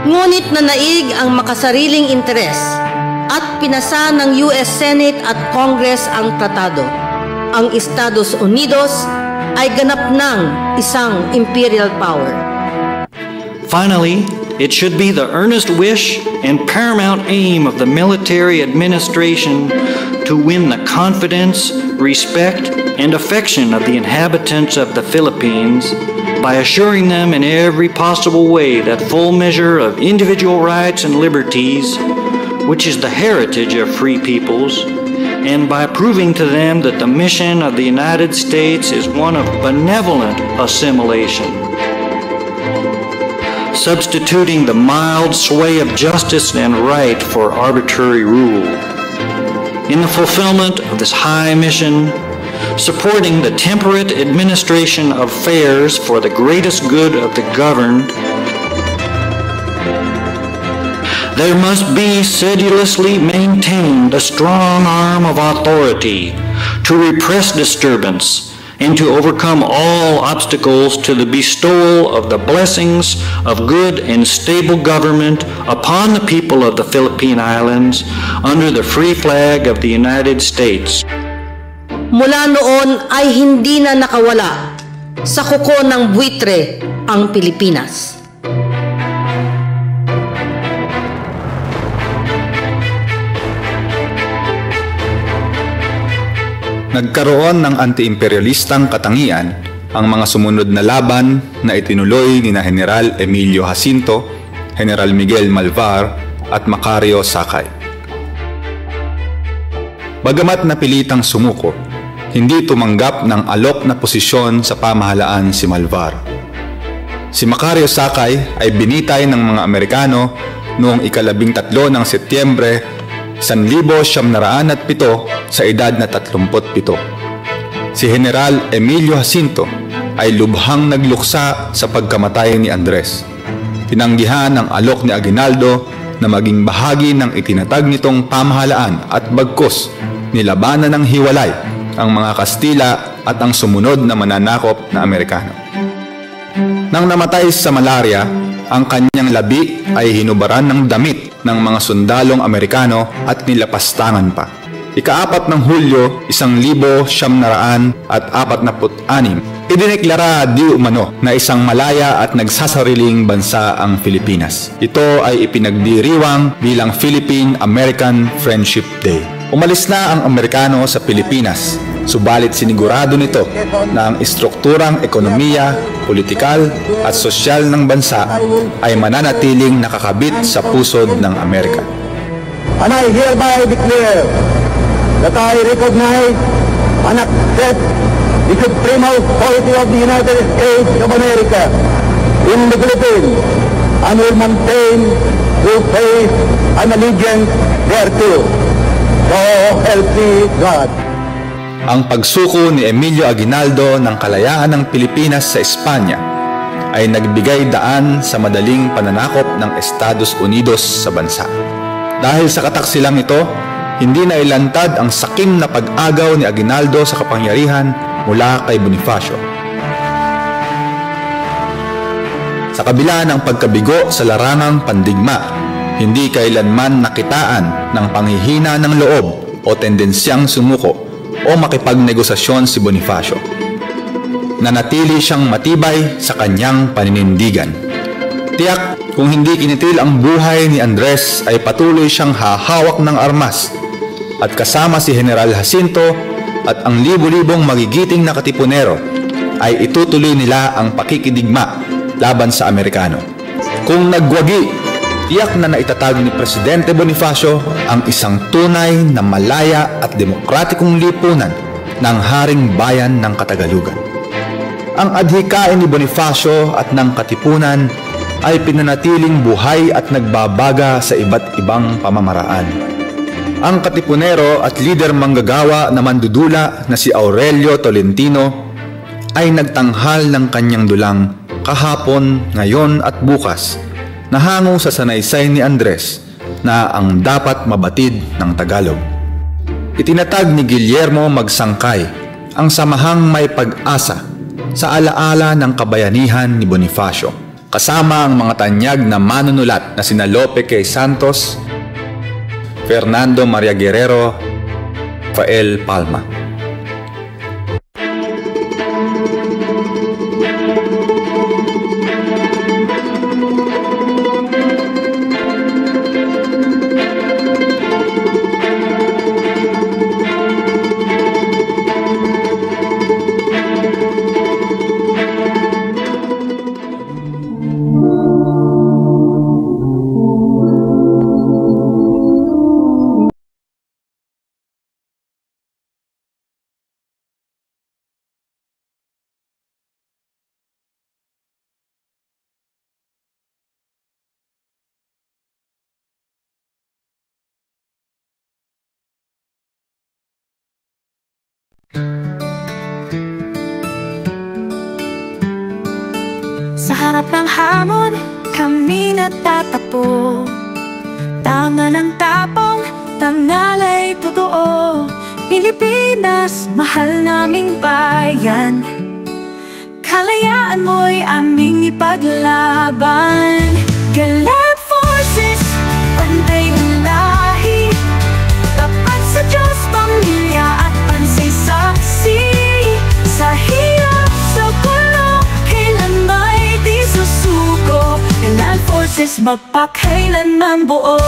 Ngunit nanaig ang makasariling interes at pinasa ng US Senate at Congress ang tratado. Ang Estados Unidos ay ganap ng isang imperial power. Finally, it should be the earnest wish and paramount aim of the military administration to win the confidence, respect, and affection of the inhabitants of the Philippines by assuring them in every possible way that full measure of individual rights and liberties, which is the heritage of free peoples, and by proving to them that the mission of the United States is one of benevolent assimilation, substituting the mild sway of justice and right for arbitrary rule. In the fulfillment of this high mission, supporting the temperate administration of affairs for the greatest good of the governed, there must be sedulously maintained a strong arm of authority to repress disturbance and to overcome all obstacles to the bestowal of the blessings of good and stable government upon the people of the Philippine Islands under the free flag of the United States. Mula noon ay hindi na nakawala sa kuko ng buitre ang Pilipinas. Nagkaroon ng anti-imperialistang katangian ang mga sumunod na laban na itinuloy ni General Emilio Jacinto, General Miguel Malvar at Macario Sakay. Bagamat napilitang sumuko, hindi tumanggap ng alok na posisyon sa pamahalaan si Malvar. Si Macario Sakay ay binitay ng mga Amerikano noong 13 ng Setyembre 1907 sa edad na 37. Si General Emilio Jacinto ay lubhang nagluksa sa pagkamatay ni Andres. Tinanggihan ng alok ni Aguinaldo na maging bahagi ng itinatag nitong pamahalaan at bagkus nilabanan ng hiwalay ang mga Kastila at ang sumunod na mananakop na Amerikano. Nang namatay sa malaria, ang kanyang labi ay hinubaran ng damit ng mga sundalong Amerikano at nilapastangan pa. Ika-4 ng Hulyo, 1946, idineklara di umano na isang malaya at nagsasariling bansa ang Pilipinas. Ito ay ipinagdiriwang bilang Philippine-American Friendship Day. Umalis na ang Amerikano sa Pilipinas, subalit sinigurado nito na ang istrukturang ekonomiya, politikal at sosyal ng bansa ay mananatiling nakakabit sa pusod ng Amerika. And I hereby declare that I recognize and accept the supreme authority of the United States of America in the Philippines and will maintain true faith and allegiance thereto. So help me God. Ang pagsuko ni Emilio Aguinaldo ng kalayaan ng Pilipinas sa Espanya ay nagbigay daan sa madaling pananakop ng Estados Unidos sa bansa. Dahil sa kataksilang ito, hindi na ilantad ang sakim na pag-agaw ni Aguinaldo sa kapangyarihan mula kay Bonifacio. Sa kabila ng pagkabigo sa larangang pandigma, hindi kailanman nakitaan ng panghihina ng loob o tendensyang sumuko o makipagnegosasyon si Bonifacio. Nanatili siyang matibay sa kanyang paninindigan. Tiyak kung hindi kinitil ang buhay ni Andres ay patuloy siyang hahawak ng armas at kasama si General Jacinto at ang libo-libong magigiting na katipunero ay itutuloy nila ang pakikidigma laban sa Amerikano. Kung nagwagi, tiyak na naitatag ni Presidente Bonifacio ang isang tunay na malaya at demokratikong lipunan ng Haring Bayan ng Katagalugan. Ang adhikain ni Bonifacio at ng Katipunan ay pinanatiling buhay at nagbabaga sa iba't ibang pamamaraan. Ang katipunero at lider manggagawa na mandudula na si Aurelio Tolentino ay nagtanghal ng kanyang dulang kahapon, ngayon at bukas na hango sa sanaysay ni Andres na ang dapat mabatid ng Tagalog. Itinatag ni Guillermo Magsangkay ang samahang may pag-asa sa alaala ng kabayanihan ni Bonifacio, kasama ang mga tanyag na manunulat na sina Lope K. Santos, Fernando Maria Guerrero, Rafael Palma. Sa harap ng hamon, kami natatapo. Tanga ng tapong, tangalay totoo. Pilipinas, mahal naming bayan. Kalayaan mo'y aming ipaglaban. Gallant forces, pantay ng lahi. Tapat sa Diyos, pamilya at pansisaksi. Sa hirap, sa gulo, kailan may di susuko. Gallant forces, magpakailanman buo.